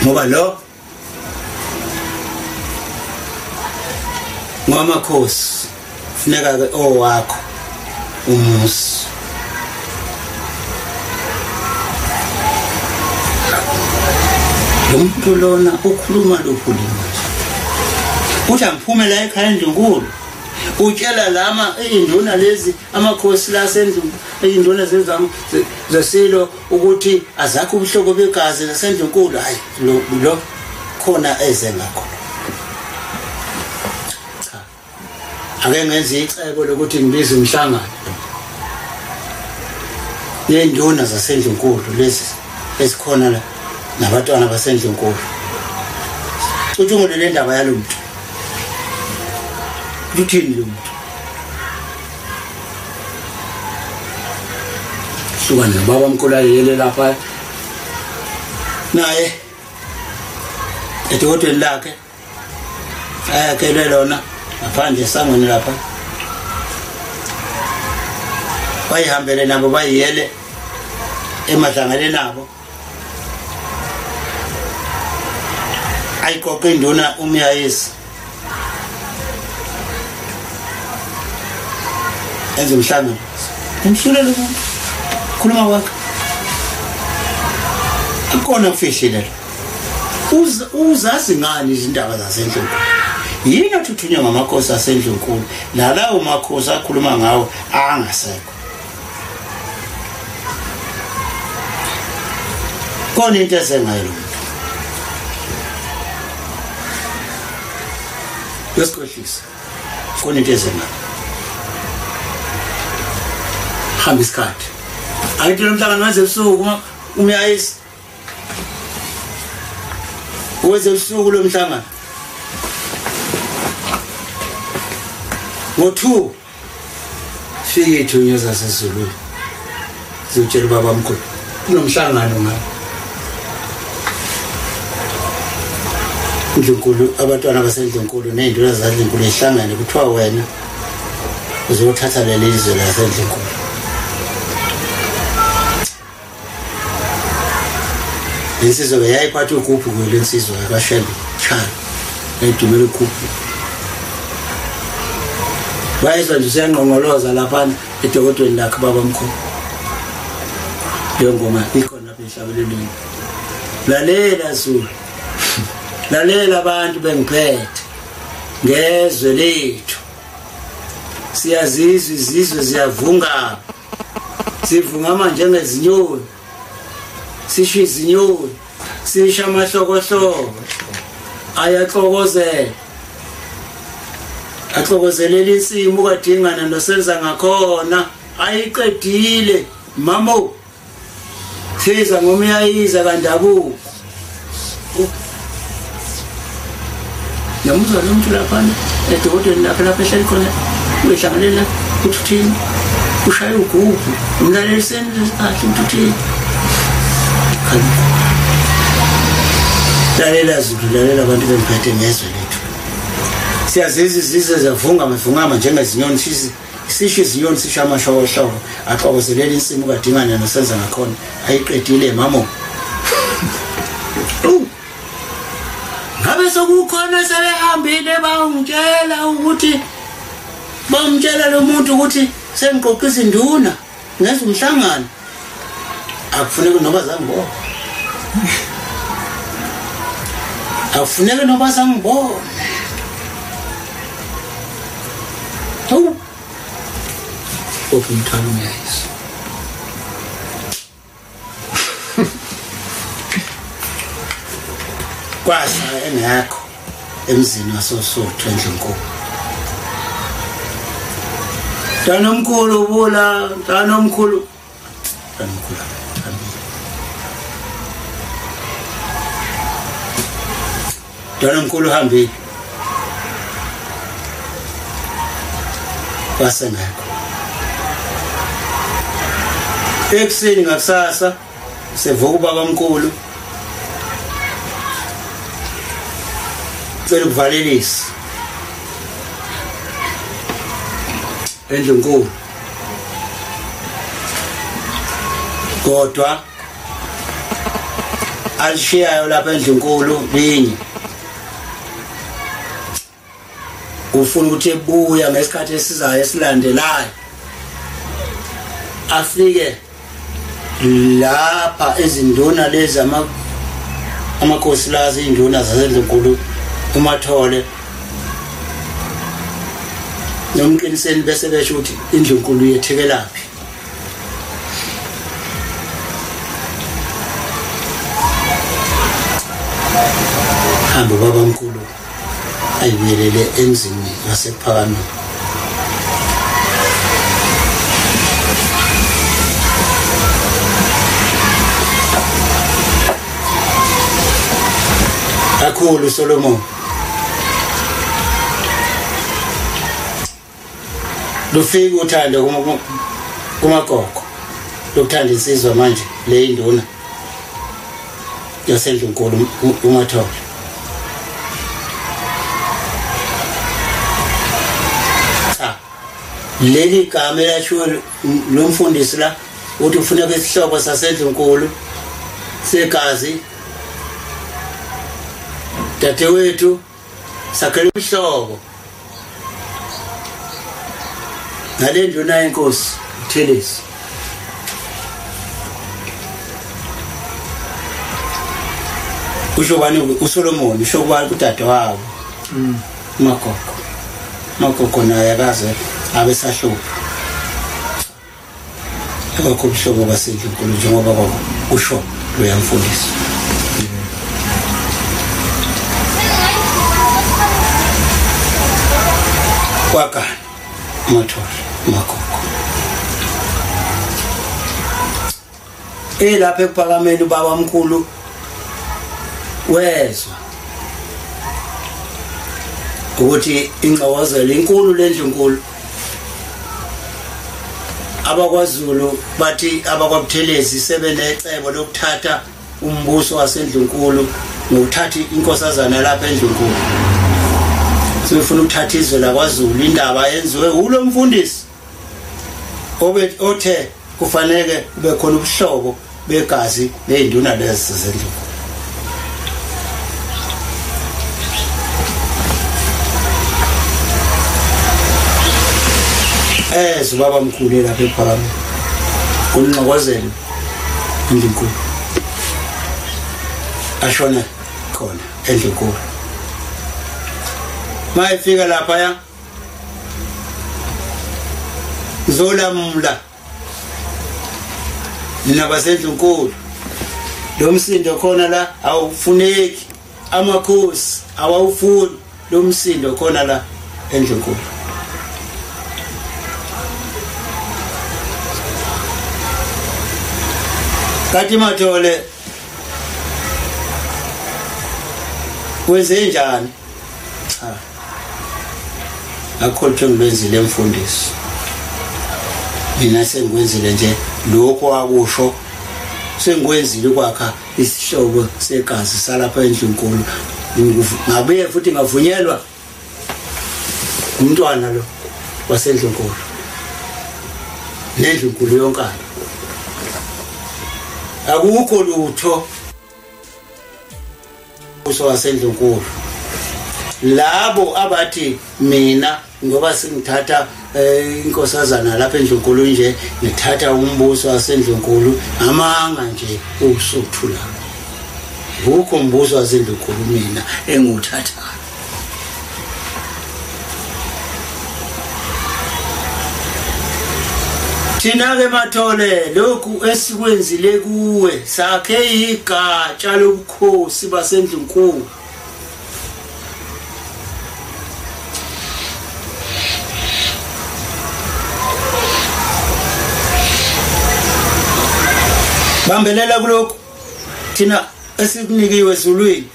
ngoba lo ngamakhosi funeka ke owakho umuzi lo muntu lona ukhuluma lokhuluma uthi angiphume la ekhaya eNdlunkulu utshela lama induna lezi amakhosi laseNdlunkulu induna zesilo ukuthi azakho ubuhloko begazi laseNdlunkulu hayi lo khona eze ngakho cha ake ngenze icebo lokuthi ngibize umhlangano neinduna zaseNdlunkulu lezi esikhona la nabatwana baseNdlunkulu uthungule le ndaba yalo muntu uthini lo muntu hlukana nobaba mkhulu ayele lapha naye edokotweni lakhe ayakhele lona ngaphandle esangweni lapha bayihambele nabo bayiyele emadlangaleni nabo ayiqoqe induna umyayisi enze umhlangano umhlulelo khuluma kwakhe akona kufihlile uzazi ngani izindaba zaseNdlunkulu yini athuthunywa ngamakhosi aseNdlunkulu lawo makhosi akhuluma ngawo angasekho kona into esengayo lo muntu yesikhohlisa kona into esengayo hamba isikhathi ayithi lo mhlangano wenze usuku umyayisi wenze usuku lo mhlangano ngo-2 fike ithunywa zasezulwini zitshela ubaba mkhulu kunomhlangano ngayo iNdlunkulu abantwana baseNdlunkulu neinduna zaseNdlunkulu ehlangane kuthiwa wena uzothatha leli lizwe laseNdlunkulu insizwa yayiphatha ugubhu kwelensizwa kaShembe chana edumela ugubhu bayizwa nje siyangqongoloza lapha edokotweni lakhe baba mkhulu leyo ngoma ikhona lapha ehlabelelweni lalela Zulu lalela abantu bengiphethe ngezwe lethu siyazizwa izizwe ziyavunga sivunga manje ngezinyoni sisho izinyoni sisho amahlokohloko axokozelela insimo ukadingana nosenza ngakhona ayiqedile mamo siza ngomyayiza kandabuko yamuzwa lo muntu lapha edokotweni lakhe lapha ehleli khona uyihlanganela uthuthini ushaya ugubhu umlaleliseni kahle uthuthini lalela Zulu lalela abantu bemphethe ngezwe lethu siyazizwa izizwe zavunga mavungama njengezinyoni sisho izinyoni sisho amahlokohloko axokozelela insimo kadingana nosenza ngakhona ayiqedile mamo ngabe sokukhona sebehambile bamtshela lo muntu ukuthi sengiqoqisa induna ngenza umhlangano akufuneki noba zangibona akufuneki noba zangibona umthwalo umyayisi kwasa engekho emzini wasosotho eNdlunkulu Tanomkhulu ubula tanomkhulu Tanomkhulu hambi wasengekho ekuseni ngakusasa sevuka ubaba mkhulu cela ukuvalelisa eNdlunkulu kodwa alishiyayo lapha eNdlunkulu linye ufuna ukuthi ebuya ngesikhathi esizayo esilandelayo afike lapha ezinduna lezi amakhosi lazi induna zaseNdlunkulu uMathole nomqiniseni bese besho ukuthi iNdlunkulu yethekelaphi hamba baba mkhulu ayibuyelele emzini wasekuPhakameni kakhulu Solomon lufika uthanda kumagogo lokuthanda insizwa manje le induna yaseNdlunkulu uMathole. Leli gama lasho lo mfundisi la uthi ufuneka isihlobo saseNdlunkulu segazi dadewethu sakhele isihlobo ngale nduna yenkosi Thelisi. Usho bani uSolomon usho kwani kudade wabo Makoko naye akaze abesahlupha akakho ubuhlobo baseNdlunkulu njengoba usho uyamfundisa. Kwakhe Mathole Makoko lapha Ekuphakameni ubaba omkhulu wezwa ukuthi ingcawazelo inkulu leNdlunkulu abakwaZulu bathi abakwaButhelezi sebenecebo lokuthatha umbuso waseNdlunkulu nokuthatha inkosazana lapha eNdlunkulu. Sifuna ukuthatha izwe lakwaZulu. Indaba yenziwe ulo mfundisi othe kufanele kube khona ubuhlobo begazi leinduna lezi zeNdlunkulu. Ubaba mkhulu lapha ePhakameni kunqokozelo eNdlunkulu ashona khona eNdlunkulu. Mayifika lapha ya zolamla nabaseNdlunkulu lo msindo khona la awufuneki, amakhosi awawufuni lo msindo khona la eNdlunkulu. Kathi Mathole wenze njani? Akho lutho ngilwenzile mfundisi. Mina sengikwenzile nje lokho akusho, sengikwenzile kwakha isihlobo segazi salapha eNdlunkulu. Ngabe futhi ngavunyelwa umntwana lo waseNdlunkulu neNdlunkulu yonkana. Akukho lutho waseNdlunkulu labo abathi mina ngoba singithatha inkosazana lapha eNdlunkulu nje ngithatha umbuso waseNdlunkulu amanga nje usuthu la. Akukho umbuso waseNdlunkulu mina enguthatha. Thina ke Mathole lokhu esikwenzile kuwe sakhe igatsha lobukhosi baseNdlunkulu. Bambelela kulokhu thina esikunikiwe ezulwini.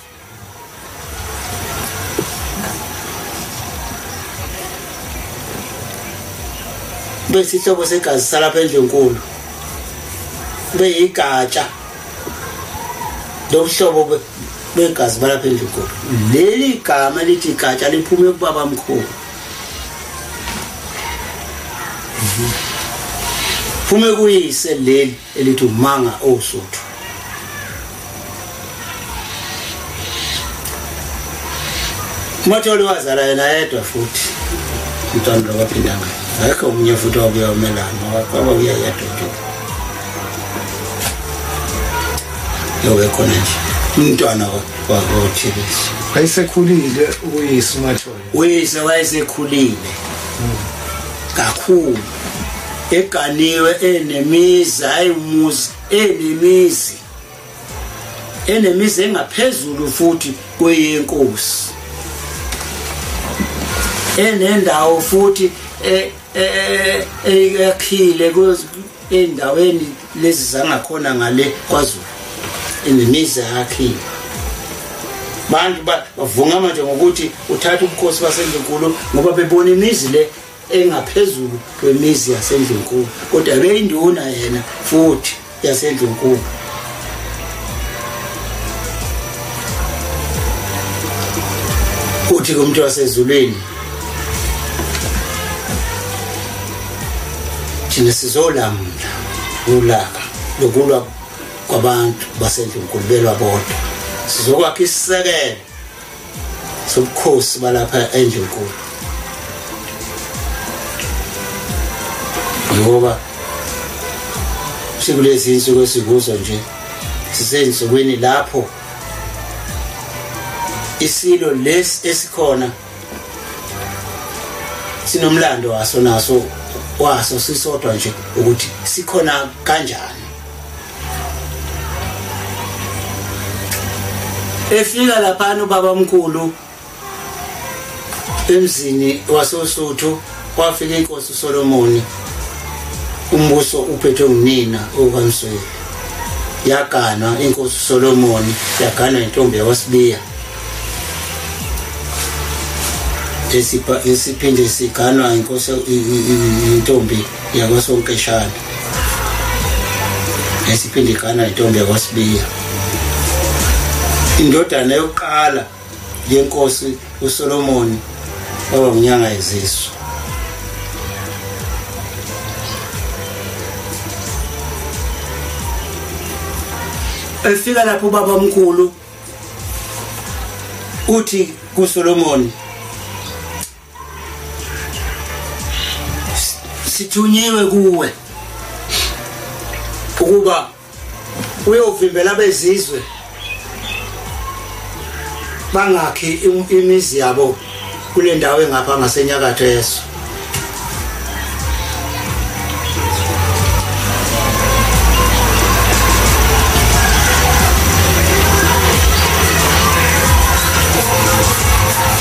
Besihlobo segazi salapha eNdlunkulu beyigatsha lobuhlobo begazi balapha eNdlunkulu. Leli gama lithi igatsha liphume kubaba mkhulu. Phume kuyise leli elithi umanga osuthu. Mathole wazala yena yedwa futhi umntwana lo kaphindanga. Akho umunye futhi wabuya umelana kwaba uyayadodo. Yobe khona nje umntwana wakoThelisi wayesekhulile uyise Mathole. Uyise wayesekhulile kakhulu, eganiwe enemizi ayimuzi enemizi engaphezulu futhi kweyenkosi, enendawo futhi eyakhile endaweni lezi zangakhona ngale kwaZulu, enemizi yakhile. Bantu bavunga manje ngokuthi uthatha ubukhosi baseNdlunkulu ngoba bebona imizi le engaphezulu kwemizi yaseNdlunkulu, kodwa beyinduna yena futhi yaseNdlunkulu. uthi kumuntu wasezulwini thina sizolamla ulaka lokulwa kwabantu baseNdlunkulu belwa bodwa sizokwakha isisekelo sobukhosi balapha eNdlunkulu ngoba sikulezi insuku esikuzo nje sisensukwini lapho isilo lesi esikhona sinomlando waso sisodwa nje ukuthi sikhona kanjani efika lapha ubabamkhulu emzini wasoSuthu kwafika inkosi uSolomoni umbuso uphethwe unina okaMsweli yaganwa inkosi uSolomoni yaganwa intombi yakwasibiya esiphinde siganwa inkosi intombi yakwaSonkeshana esiphinde iganwa intombi yakwasibiya indodana yokuqala yenkosi uSolomoni waba unyanga yezisu efika lapho ubabamkhulu uthi kuSolomoni sithunyiwe kuwe ukuba uyovimbela abezizwe bangakhi imizi yabo kule ndawo engapha ngasenyakatho yeso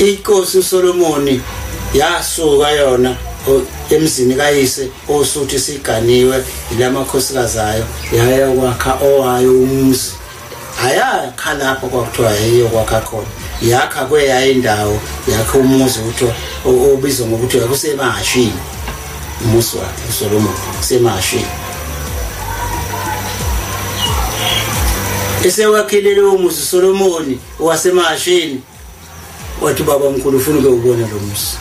inkosi uSolomoni yasuka yona emzini kayise oSuthu siganiwe ilamakhosikazi ayo yaya kwakha owayo umuzi ayakha lapho kwakuthiwa yayokwakha khona yakha kweyayo indawo yakha umuzi uthiwa obizwa ngokuthi kuseMahashini umuzi wakhe uSolomoni kuseMahashini esewakhelele umuzi uSolomoni waseMahashini wathi babamkhulu ufuna ukubona lo muzi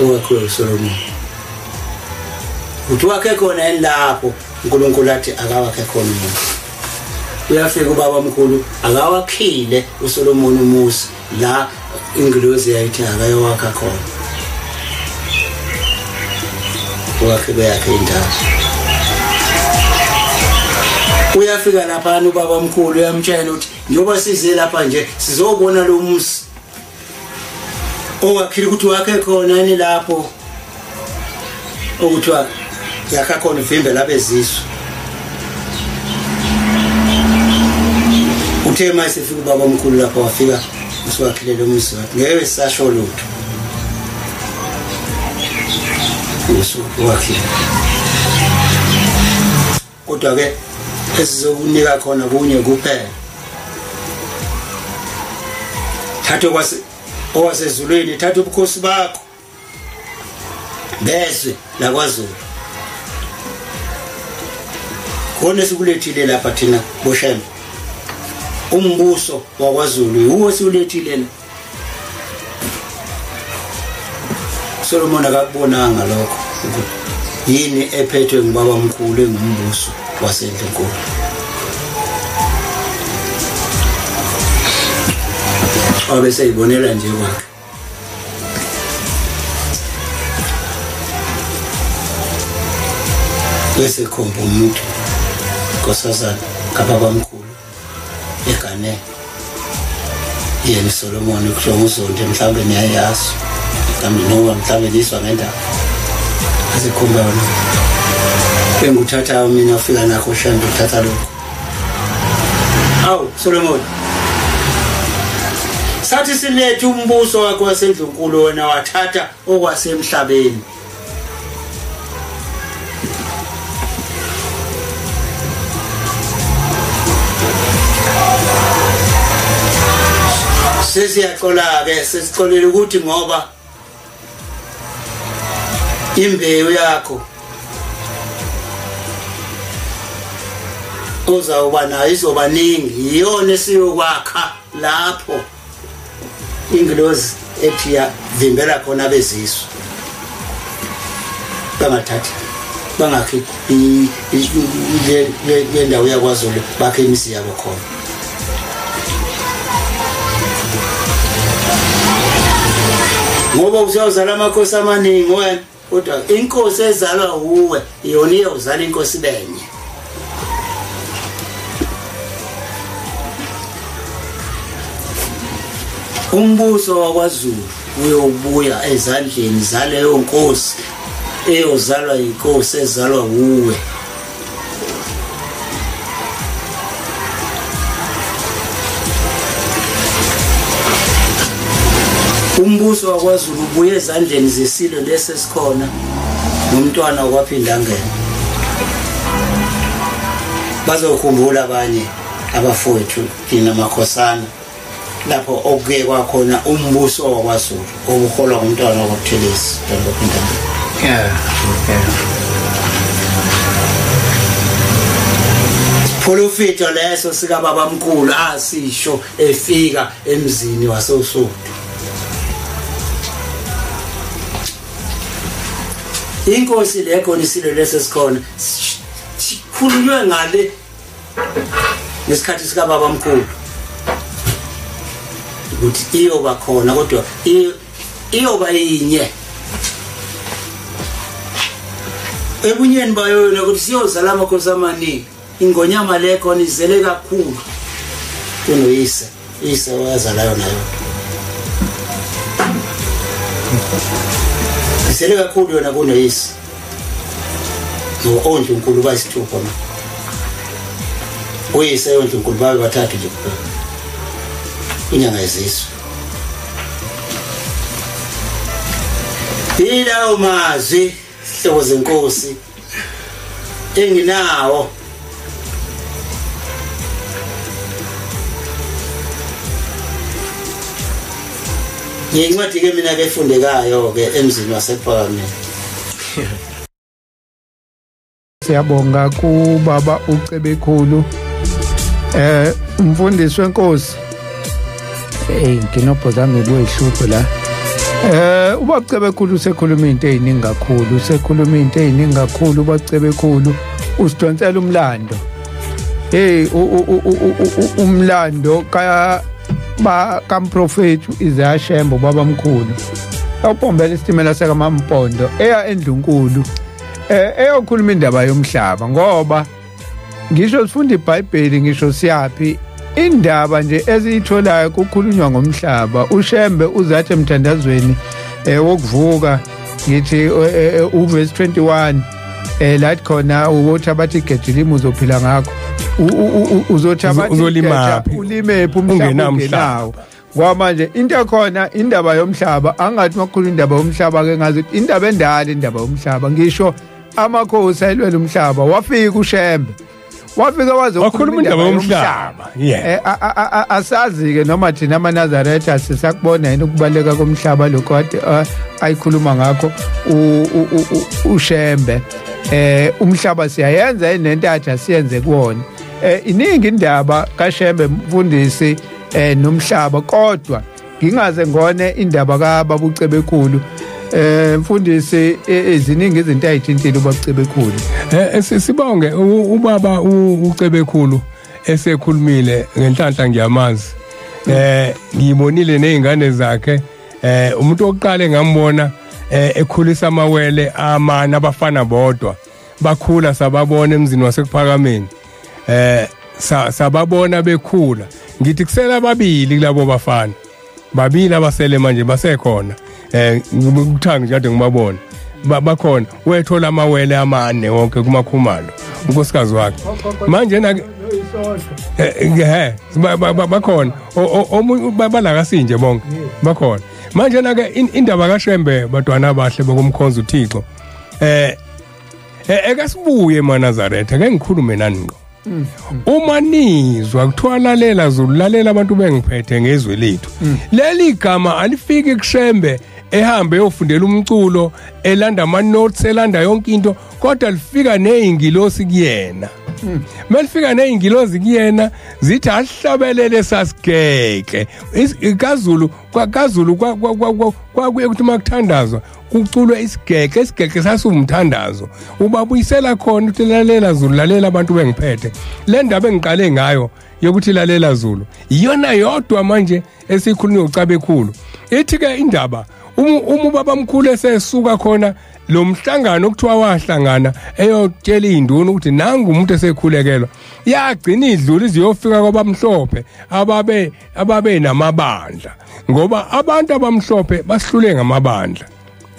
owakhe uSolomoni uthi wakhe khona lapho uNkulunkulu athi akawakhe khona umuntu uyafika ubabamkhulu akawakhile uSolomoni umuzi la ingilozi yayithi akayowakha khona wakhe yakhe indawo uyafika lapha ubabamkhulu uyamtshela ukuthi njoba size lapha nje sizobona lo muzi owakhile ukuthi wakhe khona ni lapho okuthiwa yakha khona uvimbela abezizwe uthe mase fika ubabamkhulu lapha wafika usiwakhilele umuzi wakhe ngeke sasho lutho usuwakhile kodwa ke esizokunika khona kunye kuphela thathe owasezulwini thatha ubukhosi bakho bezwe lakwaZulu khona sikulethile lapha thina boShembe umbuso wakwaZulu uwo siulethile la Solomon akabonanga lokho yini ephethwe ngubabamkhulu engumbuso waseNdlunkulu obese ibonela nje kwakhe bese khomba umuntu nkosazana kababamkhulu egane yena Solomon ukusonke mhlambe niyayazi kambe no mhlambe niswa ngendaba asekhomba yona enguthatha mina ufika nakho uShembe uthatha lokho awu Solomon sathi silethe umbuso wakhe waseNdlunkulu wena wathatha okwasemhlabeni sesiyaxola ke sesixolele ukuthi ngoba imbewu yakho uzawuba nayo izoba ningi iyona esiyokwakha lapho ingilozi ethiya vimbela khona bezizwe bangathathi bangakhi le ndawo yakwaZulu bakhe imisi yabo khona. Ngoba uzawuzala amakhosi amaningi wena kodwa inkosi ezalwa uwe yona iyozala inkosi benye. Umbuso wakwaZulu uyobuya ezandleni zaleyo nkosi eyozalwa inkosi ezalwa uwe. Umbuso wakwaZulu ubuye ezandleni zesilo lesesikhona nomntwana okwaphinda ngene. Bazokhumbula abanye abafowethu kina makhosana lapho okuye kwakhona umbuso wakwaZulu obuholwa ngumntwana okwaphelisa ngophinda ngene. Profito leso sika baba mkhulu asisho efika emzini wasoSuthu. Inkosi lekho nisilo lesesikhona sikhulunywe ngale nesikhathi sika baba mkhulu ukuthi iyoba khona kodwa iyoba yinye ebunyeni bayo ukuthi siyozala amakhosi amaningi. Ingonyama lekho nizele kakhulu kunoyise wazala yona Isele kakhulu yona kunoyise noNdlunkulu bayisithupha ma uyise yoNdlunkulu babe bathathu nje kuphela inyanga yezizwe. Ila umazi hlobo zenkosi enginawo ngincwadi ke mina ke fundekayo ke emzini wasePhakameni. Siyabonga kuBaba uCebekhulu umfundisi wenkosi. Nginopho zami kuyihlupho la. Uba uCebekhulu usekhuluma into eziningi kakhulu, uba uCebekhulu usidonsela umlando. Umlando kaMprofethi uShembe baba mkhulu. Awupombela isitimela sakaMampondo eya eNdlunkulu. Eyokhuluma indaba yomhlaba ngoba ngisho sifunda iBhayibheli ngisho siyapi indaba nje eziyitholayo kukhulunywa ngomhlaba. uShembe uzathi emthandazweni wokuvuka ngithi uverse 21 lathi khona ukuthi abathi igedilimo uzophila ngakho uzothi abathi ulime umhlaba ungenawo. Ngoba manje into ekhona indaba yomhlaba angathi makhulu indaba yomhlaba ke ngazi indaba endala indaba yomhlaba ngisho amakhosi ayilwela umhlaba wafika uShembe wafika wazokhuluma indaba yomhlaba. Asazi ke noma thina amaNazaretha sisakubona yini ukubaleka komhlaba lokho kade ayikhuluma ngakho uShembe. Umhlaba siyayenza inento athi asiyenze kuwona. Iningi indaba kaShembe mfundisi nomhlaba kodwa ngingaze ngone indaba kaBaba uCebekhulu mfundisi eziningi izinto ayithintile uBaba uCebekhulu. Sibonge uBaba uCebekhulu esekhulumile ngenhlanhla ngiyamazi. Ngiyibonile nezingane zakhe. Umuntu oqale ngambona ekhulisa amawele amana abafana bodwa bakhula sababona emzini waseKuphakameni. Sababona bekhula. Ngithi kusela babili kulabo bafana. Babili abasele manje basekhona. Ngikuthanga kade ngibabona. Bakhona wethola amawele amane wonke kumakhumalo unkosikazi wakhe. Manje na bakhona omunye balaka sinje bonke bakhona. Manje na ke indaba kaShembe badwana abahle bokumkhonza uThixo. Ekasibuye eNazaretha ke ngikhulume nani ngqo. Uma nizwa kuthiwa lalela Zulu lalela abantu bengiphethe ngezwe lethu. Leli gama alifiki kuShembe ehambe yofundela umculo elanda ama notes elanda yonke into kodwa lifika nezingilosi kuyena. Melifika neingilozi kuyena zithi ahlabelele sasigeke. iKaZulu kwakuye ukuthi makuthandazwa kuculwe isigeke sasumthandazo. Ubabuyisela khona uthi lalela Zulu lalela abantu bengiphethe. Le ndaba engiqale ngayo yokuthi lalela Zulu iyona yodwa manje esikhulunywa uCebekhulu. Ithi ke indaba ubaba mkhulu esesuka khona lo mhlangano okuthiwa wahlangana eyotshela iNduna ukuthi nangu umuntu esekhulekelwa yagcina idlula iziyofika kwabamhlophe ababe namabandla ngoba abantu abamhlophe basihlule ngamabandla.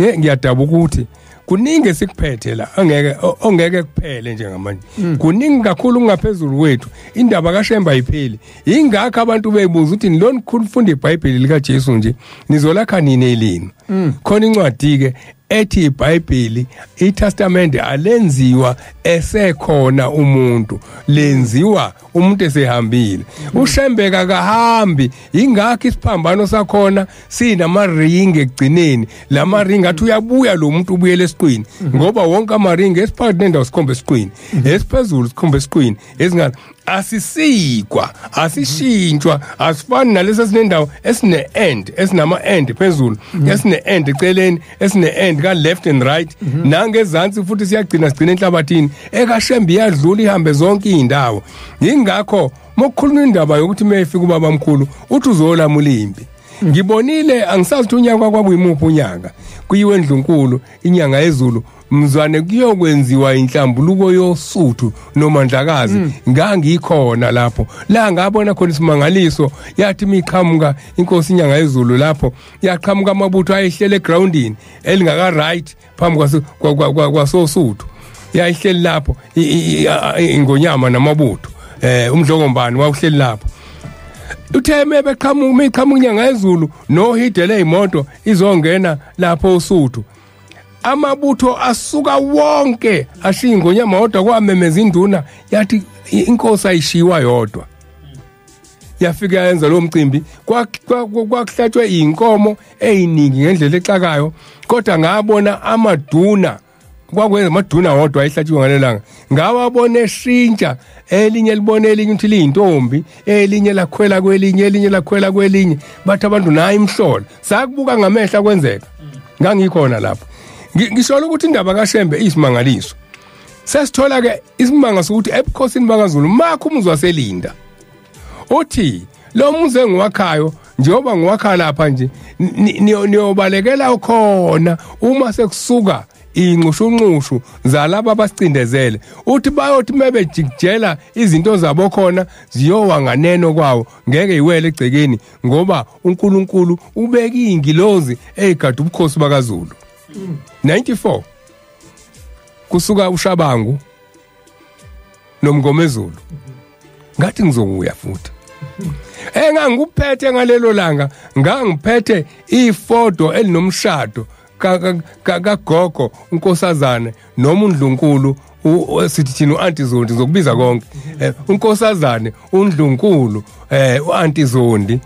Ngiyadaba ukuthi kuningi esikuphethe la ongeke kuphele njengamanje. Kuningi kakhulu kungaphezulu wethu. Indaba kaShembe ayipheli. Ingakho abantu beyibuza ukuthi niloni kufunda iBhayibheli lika Jesu nje nizolakha nini elini. Khona incwadi ke ethi iBhayibheli iTestament alenziwa esekhona umuntu lenziwa umuntu esehambile. uShembe akahambi ingakho isiphambano sakhona sinamaringi egcineni. Lama ringi athi uyabuya lo muntu ubuyele esiqwini ngoba wonke amaringi esiphakathi nendawo sikhombe esiqwini esiphezulu sikhombe esiqwini ezingana asisikwa asishintshwa asifani nalesa sinendawo esine end esinama end phezulu esine end eceleni esine end ka left and right nangezantsi futhi siyagcina sigcina enhlabathini ekaShembe iyadlula ihambe zonke indawo. Ingakho mokukhuluma indaba yokuthi mayefika ubaba mkhulu uthi uzolamula impi. Ngibonile angisazi ukuthi unyaka kwabuyimuphi unyaka kuyiwe eNdlunkulu inyanga yezulu mzwane kuyokwenziwa inhlambuluko yosuthu nomandlakazi ngangikhona lapho la ngabona khona isimangaliso yathi miqhamuka inkosi inyanga yezulu lapho yaqhamuka amabutho ayehlele egroundini elingaka right phambi kwasosuthu yayihleli lapho ingonyama namabutho umdlokombani wawuhleli lapho. Utheme beqhamuka inyanga yezulu nohidele imoto izongena lapho usuthu amabutho asuka wonke ashiya ingonyama yodwa kwamemeza iNduna yathi inkosi ayishiwa yodwa. Yafika yenza lo mcimbi kwakuhlatshwe inkomo eyiningi ngendlela exakayo kodwa ngabona amaduna kwakwenza amaduna wodwa ayihlatshiwe ngalelanga ngawabona eshintsha elinye libone elinye ukuthi liyintombi elinye lakhwela kwelinye bathi abantu nayi imhlola sakubuka ngamehla kwenzeka ngangikhona lapho. Ngisho ukuthi indaba kaShembe isimangaliso sesithola ke isimanga sokuthi ebukhosini bakaZulu makho umuzwa selinda uthi lo muze engiwakhayo njengoba ngiwakha lapha nje niyobalekela khona uma sekusuka inqushunqushu zalabo abasicindezele uthi bayothi mebejikjela izinto zabo khona ziyowa nganeno kwawo ngeke iwele egcekeni ngoba uNkulunkulu ubeka ingilozi egada ubukhosi bakaZulu. 94 kusuka uShabangu nomngomezulu ngathi ngizokuya futhi engangikuphethe ngalelo langa ngangiphethe ifoto elinomshado kaGogo unkosazane noma uNdlunkulu sithi thina uAnti Zondi zokubiza konke unkosazane uNdlunkulu uAnti Zondi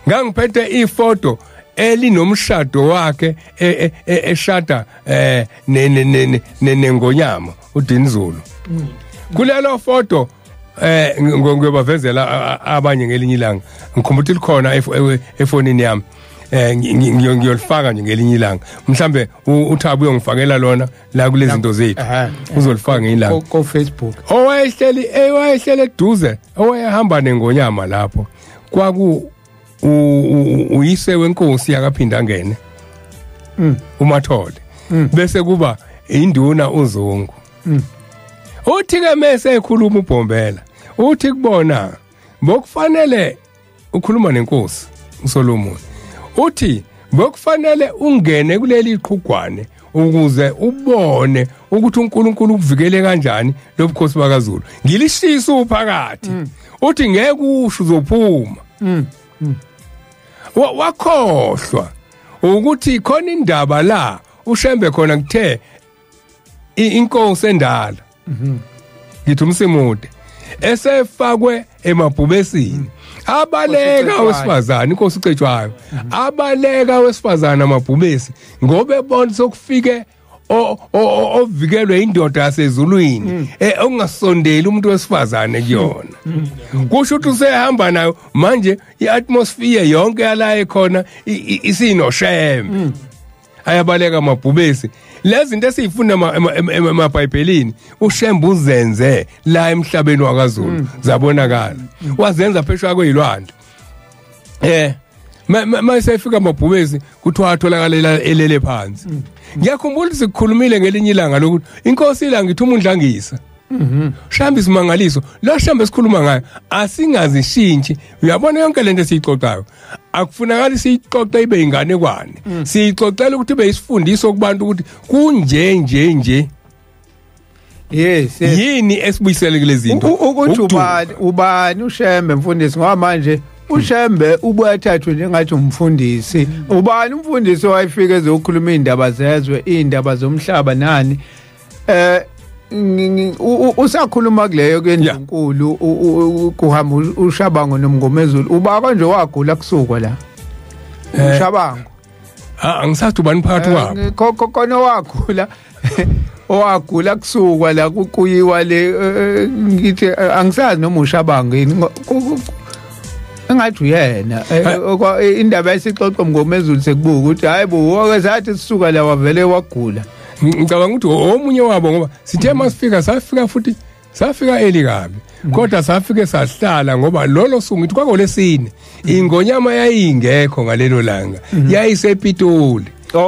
ngangiphethe ifoto elinomshado wakhe eshada nengonyama uDinizulu. Kulelo foto ngiyobavezela abanye ngelinye ilanga ngikhumbula likhona efonini yami ngiyolifaka nje ngelinye ilanga mhlambe uThabo uyongifakela lona la kulezi zinto zethu uzolifaka ngeilanga ko Facebook owayehleli eduze owayehamba nengonyama lapho kwaku uyise wenkosi yakaphinda angene uMathole bese kuba iNduna uZungu uthi ke mase ekhuluma uBhombela uthi kubona bokufanele ukhuluma nenkosi uSolomon uthi bokufanele ungene kuleli iqhugwane ukuze ubone ukuthi uNkulunkulu ukuvikele kanjani lobukhosi bakaZulu ngilishisa uphakathi uthi ngeke usho uzophuma wakhohlwa ukuthi khona indaba la uShembe khona kuthe inkosi endala ngithi umsemude esefakwe emabhubesini abaleka wesifazana inkosi ucetshwayo abaleka wesifazana amabhubesi ngoba ebona sokufike ovikelwe indoda yasezulwini ongasondeli umuntu wesifazane kuyona kusho ukuthi usehamba nayo manje iatmosphere yonke yala ekhona isinoShembe ayabaleka amabhubesi lezi zinto esifunda emaBhayibhelini uShembe uzenze la emhlabeni wakaZulu zabonakala wazenza phesheya kwezilwandle mayisefika amabhubesi kuthiwa atholakala elele phansi ngiyakhumbula sikhulumile ngelinye ilanga lokuthi inkosi ilanga ithi umundlangisa uShembe isimangaliso lo Shembe sikhuluma ngayo asingazishintshi uyabona yonke lento esiyixoxayo akufunakala siyixoxe ibe ingane kwane siyixoxela ukuthi ibe isifundiso kubantu ukuthi kunje yes yini esibuyisele kulezi zinto ukuthi ubani uShembe mfundisi ngoba manje uShembe ubuyathathwa njengathi umfundisi ubani umfundisi owayefika ezokhuluma indaba zezwe indaba zomhlaba nani usakhuluma kuleyo kweNdlunkulu kuhamba uShabango nomngomezulu uba kanje wagula kusukwa la uShabango angisathi ubani phakathi kwabo khona wagula owagula kusukwa la kuyiwa le ngithi angisazi noma uShabango yini engathi uyena indaba esixoxa ngomezulu sekubuka ukuthi hayibo wake sathi sisuka la wavele wagula ngicabanga ukuthi omunye wabo ngoba sithe masifika safika futhi safika elikabi kodwa safike sahlala ngoba lolo suku ngithi kwakolesine ingonyama yayingekho ngalelo langa yayisePitoli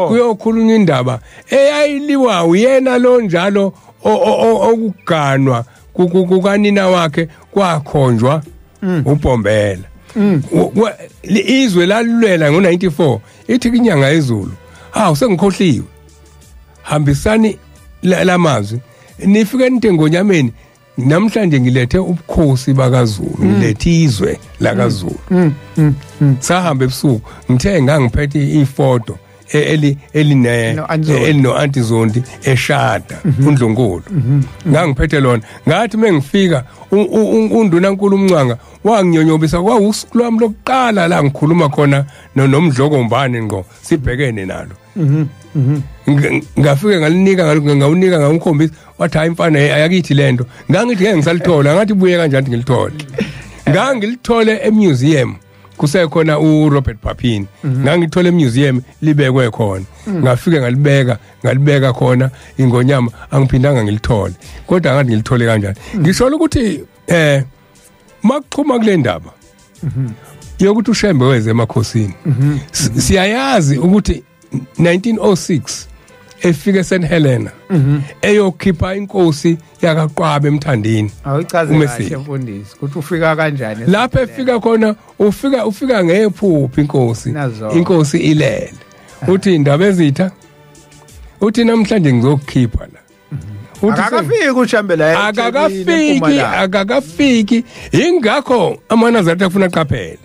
kuyokhulunywa indaba eyayiliwa uyena lo njalo okuganwa kukanina wakhe kwakhonjwa uBhombela izwe lalulwela ngo94 ithi inyanga yezulu sengikhohliwe hambisani lamazwi nifike nitengonyameni namhlanje ngilethe ubukhosi bakaZulu ngilethe izwe lakaZulu sahamba ebusuku ngithe ngangiphethe ifoto elino antizondi eshada uNdlunkulu ngangiphethe lona ngathi mengifika uNdunankulu umncanga wanginyonyobisa kwausuku lwami lokuqala la ngikhuluma khona nomdloko mbane ngqo sibhekene nalo ngafike ngawunika ngawukhombisa wathi hayi mfana ayakithi lento ngangithi ngeke ngisalithola ngathi buye kanjani ngilithole ngangilithole emuseum kusekhona uRobert Papini ngangithole emuseum libekwe khona ngafike ngalibeka khona ingonyama angiphindanga ngilithole kodwa ngathi ngilithole kanjani ngisho ukuthi makuchuma kule ndaba yokuthi uShembe weze emakhosini siyayazi ukuthi 1906 efike eSt Helena eyokhipha inkosi yakaqwabe eMthandeni awuchaze kahle mfundisi ukuthi ufika kanjani lapha efika khona ufika ngephupho inkosi ilele uthi indaba ezitha uthi namhlanje ngizokukhipha la akakafiki uShembe la akakafiki ingakho amanazareth afuna aqaphele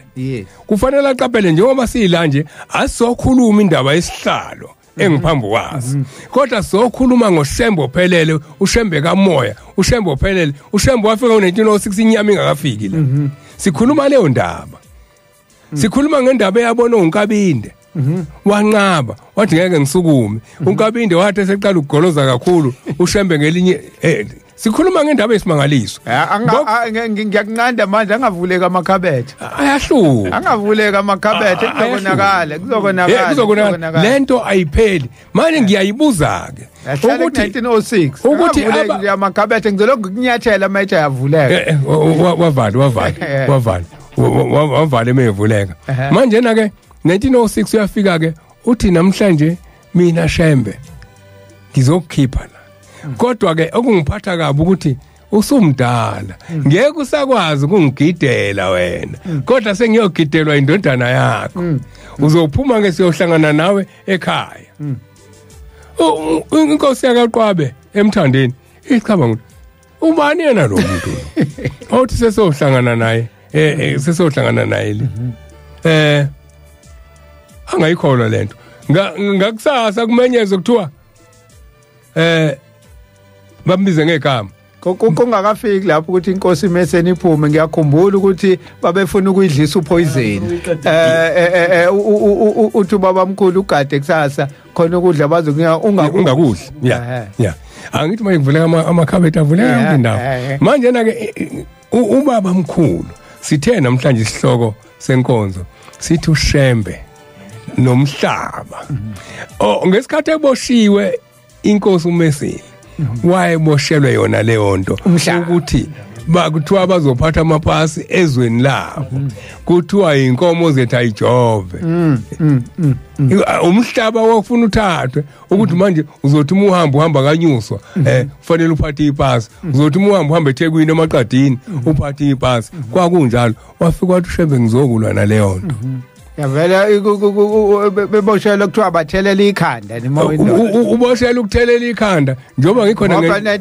kufanele aqaphele njengoba sila nje asizokhuluma indaba yesihlalo engiphambi kwazi kodwa sokhuluma ngoShembe ophelele uShembe kamoya uShembe ophelele uShembe wafika ngo1906 inyama ingakafiki la sikhuluma leyo ndaba sikhuluma ngendaba eyabona uNkabinde wanqaba wathi ngeke ngisukume uNkabinde wathi eseqala ukugoloza kakhulu uShembe ngelinye sikhuluma ngendaba esimangaliso ngiyakunqanda manje angavuleka amakhabethe ayahluka angavuleka amakhabethe kuzokonakala lento ayipheli manje ngiyayibuza ke ukuthi 1906 ukuthi amakhabethe ngizolokhu kunyathela manje ayavuleka wavala emevuleka manje na ke 1906 uyafika ke uthi namhlanje mina Shembe ngizokukhipha la kodwa ke okungiphatha kabi ukuthi usumdala ngeke usakwazi ukungigidela wena kodwa sengiyogidelwa indodana yakho uzophuma ke siyohlangana nawe ekhaya inkosi yakaqwabe eMthandeni ichaba ngokuthi ubani yena lo muntu othi sesohlangana naye sesohlangana naye angayikholwa lento ngakusasa kumenyeze kuthiwa bambize ngegama kungakafiki lapho ukuthi inkosi meseni iphume ngiyakhumbula ukuthi babefuna ukuyidlisa upoison uthi babamkhulu ugade kusasa khona ukudla bazokunika ungakudli yeah angithi manje kuvuleka amakhabethe avuleka yonke indawo manje na ke ubaba mkhulu sithe namhlanje isihloko senkonzo sithi uShembe nomhlaba ngesikhathi eboshiwe inkosi uMesili wayeboshelwe yona leyo nto ukuthi bakuthiwa bazophatha amapasi ezweni labo kuthiwa inkomo zethu ayijove umhlaba wofuna uthathwe ukuthi manje uzothi uhamba kanyuswa kufanele uphathe ipasi uzothi uhamba eThekwini emaqadini uphathe ipasi kwakunjalo wafika wathi uShembe ngizokulwa naleyo nto yavela beboshelwe kuthiwa bathelela ikhanda uboshelwe ukuthelela ikhanda njengoba ngikhona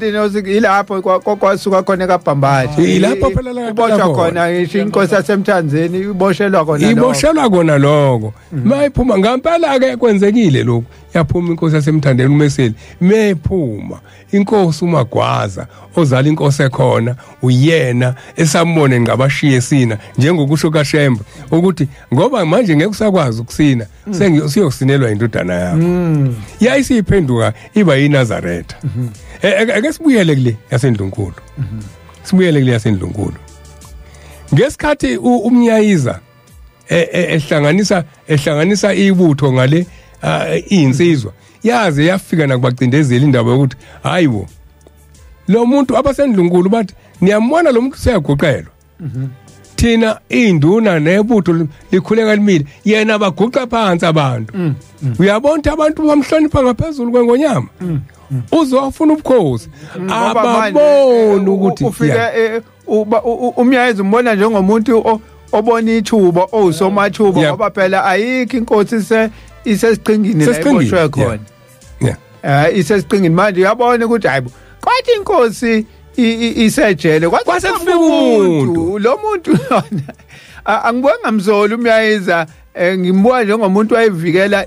ilapho kwasuka khona kaBhambathi ilapho phela la uboshwa khona inkosi yaseMthanzeni iboshelwa kona lokho mayiphuma ngempela ke kwenzekile lokho yaphuma inkosi yaseMthandeni uMeseli mephuma inkosi uMagwaza ozala inkosi ekhona uyena esambone ngabashiye sina njengokusho kaShembe ukuthi ngoba manje ngeke usakwazi ukusina siyokusinelwa indodana yakho yayisiphenduka iba yiNazaretha ake sibuyele kule yaseNdlunkulu sibuyele kule yaseNdlunkulu ngesikhathi umnyayiza ehlanganisa ibutho ngale insizwa yaze yafika nakubacindezela indaba yokuthi hayibo lo muntu abaseNdlunkulu bathi niyambona lo muntu seyaguqelwa thina iNduna nebutho likhuleka limile yena baguqa phansi abantu uyabona abantu bamhlonipha ngaphezulu kwengonyama uzofuna ubukhosi ababona ukuthi ufika umyayezi umbona njengomuntu obona ithuba osumathuba ngoba phela ayikho inkosi isesiqingini la iboshwe khona isesiqingini manje uyabona ukuthi hayibo kwathi inkosi isejele kwasefika umuntu lo muntu angibona ngamzolo umyayeza ngimbuka njengomuntu wayevikela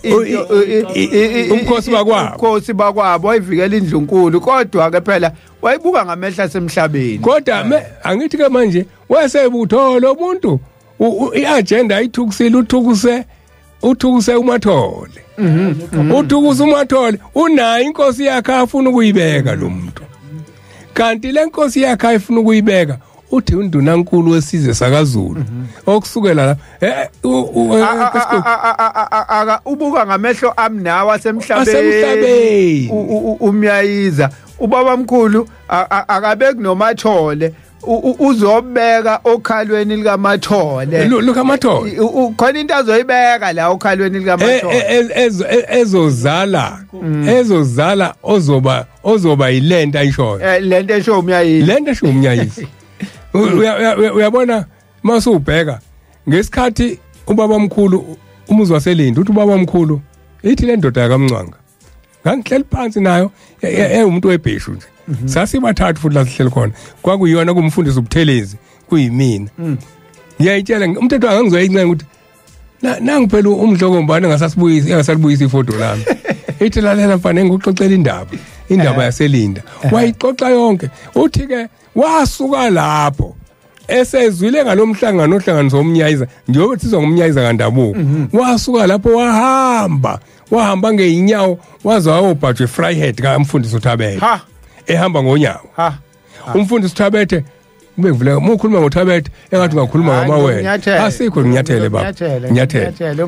umkhosi bakwabo wayevikela iNdlunkulu kodwa ke phela wayibuka ngamehla semhlabeni kodwa angithi ke manje wayesebutho lo muntu iagenda ayithukisile uthukuse uMathole uthukuse uMathole unayo inkosi yakhe afuna ukuyibeka lo muntu kanti le nkosi yakhe ayifuna ukuyibeka uthi uNdunankulu wesizwe sakaZulu okusukela la ubuka ngamehlo amnawa semhlabeni umyayiza ubaba mkhulu akabeki noMathole uzobeka okhalweni likaMathole lukaMathole khona into azoyibeka la okhalweni likaMathole ezozala ozoba yilento ayishoyo lento esho umyayisi uyabona masubheka ngesikhathi ubaba mkhulu umuzi waseLindi uthi ubaba mkhulu ithi le ndoda kaMncwanga ngangihleli phansi nayo umuntu webheshu nje sasibathathu futhi la sihleli khona kwakuyona kumfundisi ubuthelezi kuyimina ngiyayitshela umthetho angizoyincane ukuthi nangiphela umdlokombane engasalibuyisa ifoto lami ithi lalela mfana ngikuxoxela indaba yaseLinda wayixoxa yonke uthi ke wasuka lapho esezwile ngalomhlangano ohlanganiso omnyayiza njengoba sizwa ngomnyayiza kandabuko wasuka lapho wahamba ngeinyawo waze wayobhajwe Fryhead kaMfundisi uThabethe ehamba ngonyawo umfundisi uThabethe ubevule ukhuluma ngoThabethe engathi ungakhuluma ngamawele asikho nginyathele baba nginyathele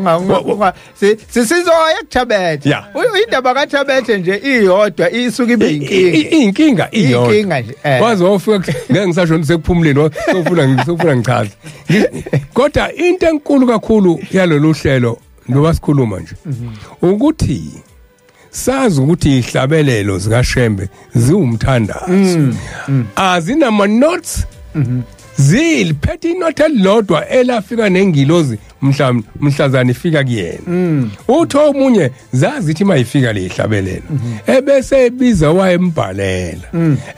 sisizoya kuThabethe indaba kaThabethe nje iyodwa isuka ibe inkinga iyodwa waze wafika ngeke ngisasho sekuphumuleni sofuna ngichaze kodwa into enkulu kakhulu yalolu hlelo ngoba sikhuluma nje ukuthi sazi ukuthi ihlabelelo zikaShembe ziwumthandazo azinama notes ziliphethe inote elilodwa elafika nengilozi mhlazana ifika kuyena uthi omunye zazithi mayifika le ihlabelelo ebese ebiza wayembhalela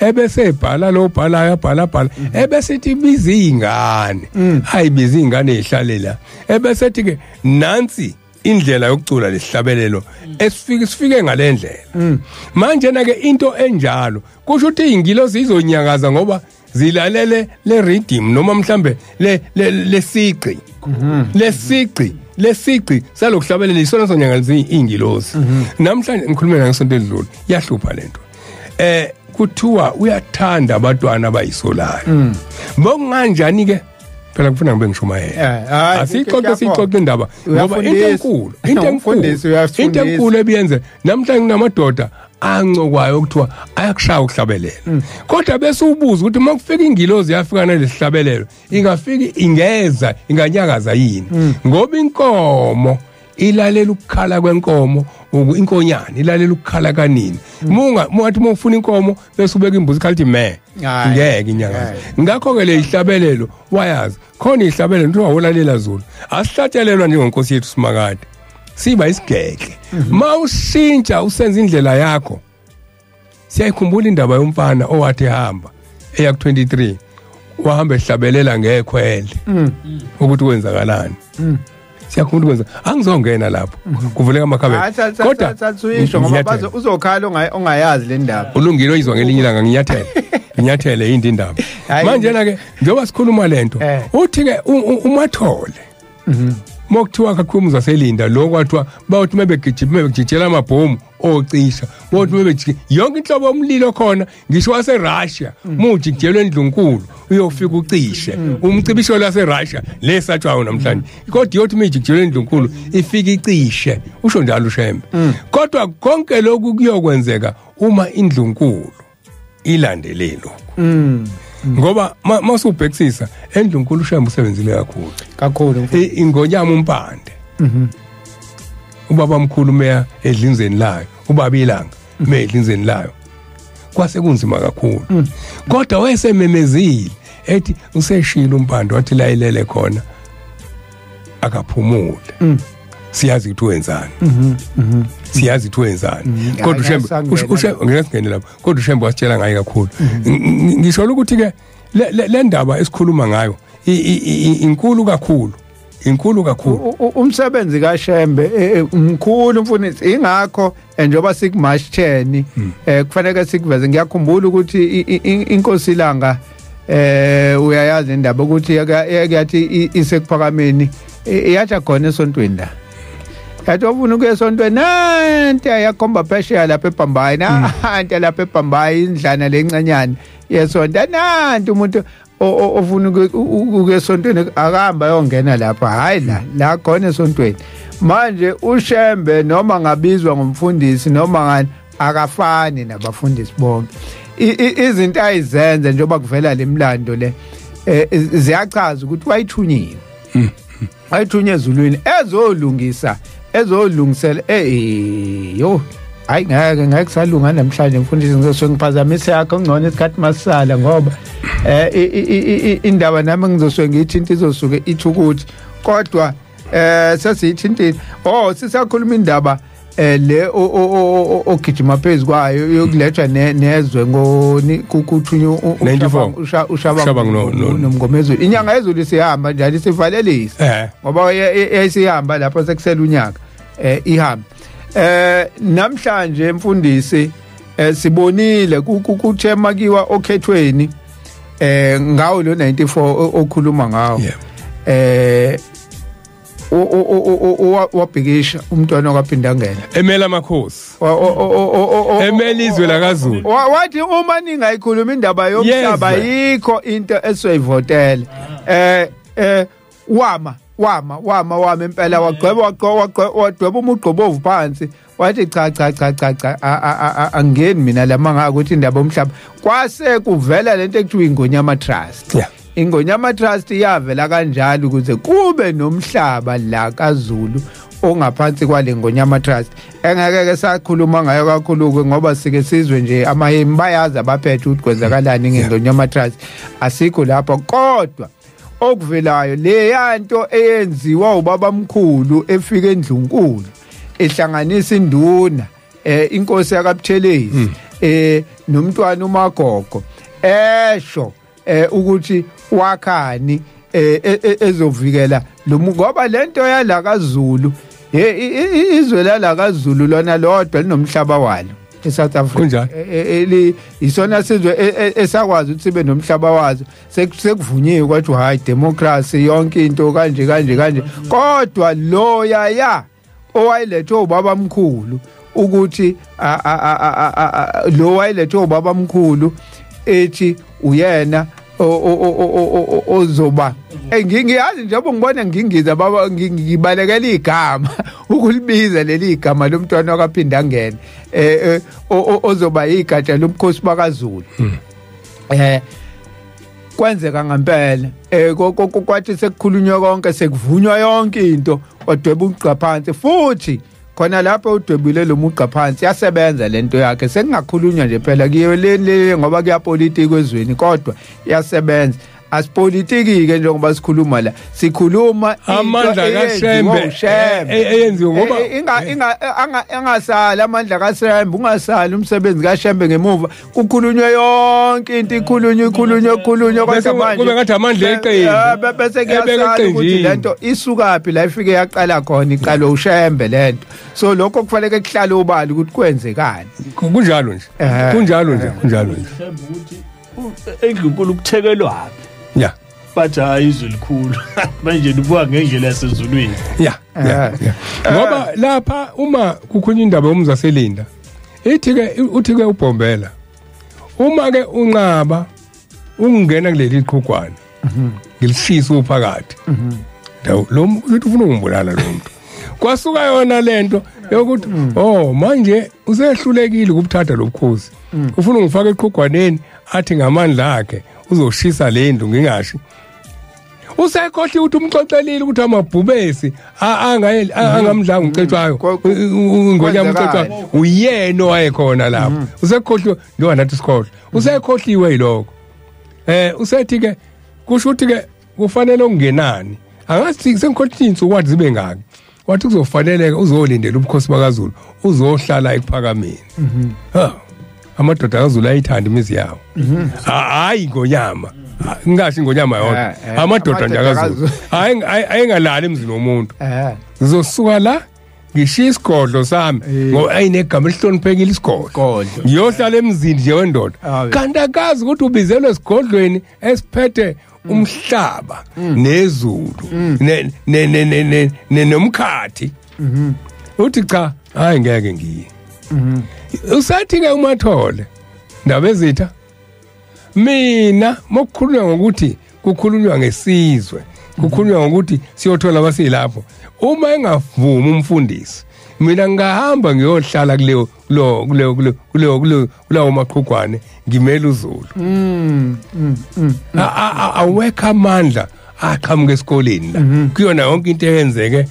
ebese ebhala lo bhalayo abhala ebese ethi biza izingane hayibiza izingane ezihlalela ebese ethi ke nansi indlela yokucula lesihlabelelo esifike ngalendlela manje na ke into enjalo kusho ukuthi ingilozi izonyakaza ngoba zilalele le rhythm noma mhlambe le siqi lesici salokuhlabelela isona sonyangalizi ingilosi namhlanje ngikhulumela ngesonto edlule yahlupha lento kuthiwa uyathanda abantwana abayisolayo ngokunganjani ke phela kufuna ngibe ngishumayela asixoxe indaba ngoba into enkulu ebiyenze namhlanje kunamadoda ancokwayo ukuthiwa ayakushaya ukuhlabelela kodwa bese ubuza ukuthi makufika ingilozi yafika nalesihlabelelo ingafika ingeza inganyakaza yini ngoba inkomo ilalela ukukhala kwenkomo inkonyana ilalela ukukhala kanini mungathi mufuna inkomo bese ubeka imbuzi khalithi me ngeke inyakaza ngakho ke le ihlabelelo wayazi khona ihlabelelo into wawulalela Zulu asihlatshelelwa njengenkosi yethu Simakade siba isigeke mawushintsha usenza indlela yakho siyayikhumbula indaba yomfana owathi hamba eya ku 23 wahamba ehlabelela ngekhwele ukuthi kwenzakalani siyakhumbula kwenza angizongena lapho kuvuleka amakhabela kodwa satsuyisho ngoba bazo uzokhala ongayazi le ndaba ulungile oyizwa ngelinye ilanga nginyathele indaba manje na ke njengoba sikhuluma lento uthi ke uMathole mokuthiwa kakhulu zaselinda lo kwathiwa bawuthi mebegijela amabhomu ocisha bothi mebejike yonke inhlobo yomlilo khona ngisho waseRussia mujijelwe eNdlunkulu uyofika ucishe umcibisho laseRussia lesatshwayo namhlanje kodwa yothi mijijelwe eNdlunkulu ifika icishe usho njalo uShembe kodwa konke lokhu kuyokwenzeka uma iNdlunkulu ilandelelo ngoba masubhekisisa eNdlunkulu uShembe usebenzile kakhulu ingonyama umpande ubaba mkhulu meya edlinzeni layo ubaba ilanga meya edlinzeni layo kwase kunzima kakhulu kodwa wayesememezile ethi useshila umpande wathi la ilele khona akaphumule siyazi ukuthi wenzani siyazi ukuthi wenzani kodwa uShembe ngesingene lapho kodwa uShembe wasitshela ngaye kakhulu ngisho ukuthi ke le ndaba esikhuluma ngayo inkulu kakhulu umsebenzi kaShembe umkhulu mfundisi ingakho njengoba sikuMarch 10 kufanele sikuveze ngiyakhumbula ukuthi inkosi ilanga uyayazi indaba ukuthi yathi isekuphakameni yathi khona esontweni la yathi ufuna ukuya esontweni nanti ayakhomba phesheya lapha eBhambayi nanti lapha eBhambayi indlana lencanyana yesonto nanti umuntu ofuna ukuya esontweni akahamba yongena lapha hayi la khona esontweni manje uShembe noma ngabizwa ngumfundisi noma ngani akafani nabafundisi bonke izinto ayizenze njengoba kuvela lemlando le ziyachaza ukuthi wayithunyiwe ayithunye ezulwini ezolungisela yo hayi ngeke kusalunga namhlanje mfundisi ngizosuke ngiphazamise yakho ngcono isikhathi masisala ngoba indaba nami ngizosuke ngithinta izosuke ithi ukuthi kodwa sesiyithintile sisakhuluma indaba le ogijima phezulu kwayo yokulethwa nezwe kuthunywa uShaba nomngomezulu inyanga yezulu sihamba njalo sivalelisa ngoba yayisihamba lapho sekusela unyaka ihamba namhlanje mfundisi sibonile kuthemakiwa okhethweni ngawo lo 94 okhuluma ngawo wabhikisha umntwana wakaphinda ngena emela amakhosi emela izwe lakaZulu wathi uma ningayikhuluma indaba yomhlaba yikho into esoyivotela wama impela wagqweba umugqobovu phansi wathi cha angeni mina lamanga ukuthi indaba yomhlaba kwase kuvela lento ekuthiwa ingonyama trust ingonyama trust yavela kanjalo ukuze kube nomhlaba la kaZulu ongaphansi kwale ngonyama trust engeke ke sakhuluma ngayo kakhulu ngoba sike sizwe nje amahemi bayazi abaphethe ukuthi kwenzakalani ngengonyama trust asikho lapho kodwa okuvelayo le yanto eyenziwa ubaba mkhulu efika eNdlunkulu ehlanganisa iNduna inkosi yakaButhelezi nomntwana uMagogo esho ukuthi wakhani ezovikela lo ngoba lento yala kaZulu izwe la kaZulu lona lodwa linomhlaba walo eSouth Africa kunjani isona sizwe esakwazi ukuthi sibe nomhlaba wazo sekuvunyiwe kwathi hayi democracy yonke into kanje kodwa loya owayilethwe ubaba mkhulu ukuthi lo wayilethwe ubaba mkhulu ethi uyena ozoba ngiyazi njengoba ngibona ngingiza baba ngibalekela igama ukulibiza leli gama lomntwana wakaphinda ngene ozoba igatsha lomkhosi bakaZulu kwenzeka ngempela kwathi sekukhulunywa konke sekuvunywa yonke into odweba uqa phansi futhi khona lapho udwebile lo muqa phansi yasebenza lento yakhe sekungakhulunywa nje phela kuyo le ngoba kuyapolitiki ezweni kodwa yasebenza asipolitiki ke njengoba sikhuluma la sikhuluma amandla kaShembe eyenziwe ngoba engasala amandla kaShembe ungasala umsebenzi kaShembe ngemuva kukhulunywa yonke into ikhulunywa kodwa manje kube ngathi amandla eqembu bese kuyasala ukuthi lento isukaphi la ifike yaqala khona iqalo uShembe lento so lokho kufanele kuhlale ubali ukuthi kwenzekani kunjalo nje Shembe ukuthi eNdlunkulu kuthekelwa ya bathi izwe likhulu manje libuka ngendlela yasezulwini ya ngoba lapha uma kukhulunywa indaba yomzaselinda uthi ke ubhombela uma ke unqaba ungena kuleli iqhugwana ngilishisa uphakathi lo muntu ufuna ukumbulala lo muntu kwasuka yona lento yokuthi manje usehlulekile ukubuthatha lobukhosi ufuna ungifaka eqhugwaneni athi ngamandla akhe uzoshisa lendlu ngingashi usekhohli ukuthi umxoxelile ukuthi amabhubesi angamdlanga ucetshwayo ingonyama ucetshwayo uyena owayekhona lapho usekhohliwe njengoba nathi sikhohle usekhohliwe yiloko usethi ke kusho ukuthi ke kufanele ungenani angathi sengikhohli insuku wathi zibe ngaki wathi kuzofaneleka uzolindela ubukhosi bakaZulu uzohlala ekuphakameni amadoda kaZulu ayithanda imizi yawo hayi ngonyama ngingashi ngonyama yodwa amadoda nje kaZulu ayingalali emzini womuntu ngizosuka la ngishiya isigodlo sami ngoba ayinegama elihloniphekile isigodlo ngiyohlala emzini nje wendoda kanti akazi ukuthi ubizelwe esigodlweni esiphethe umhlaba nezulu nomkhathi uthi cha hayi ngeke ngiye usathi ke uMathole ndaba ezitha mina mokukhulunywa ngokuthi kukhulunywa ngesizwe kukhulunywa ngokuthi siyothola abasilapho uma engavuma umfundisi mina ngahamba ngiyohlala kuleyo maqhugwane ngimela uZulu awekha amandla aqhamuke esikoleni la kuyona yonke into eyenzeke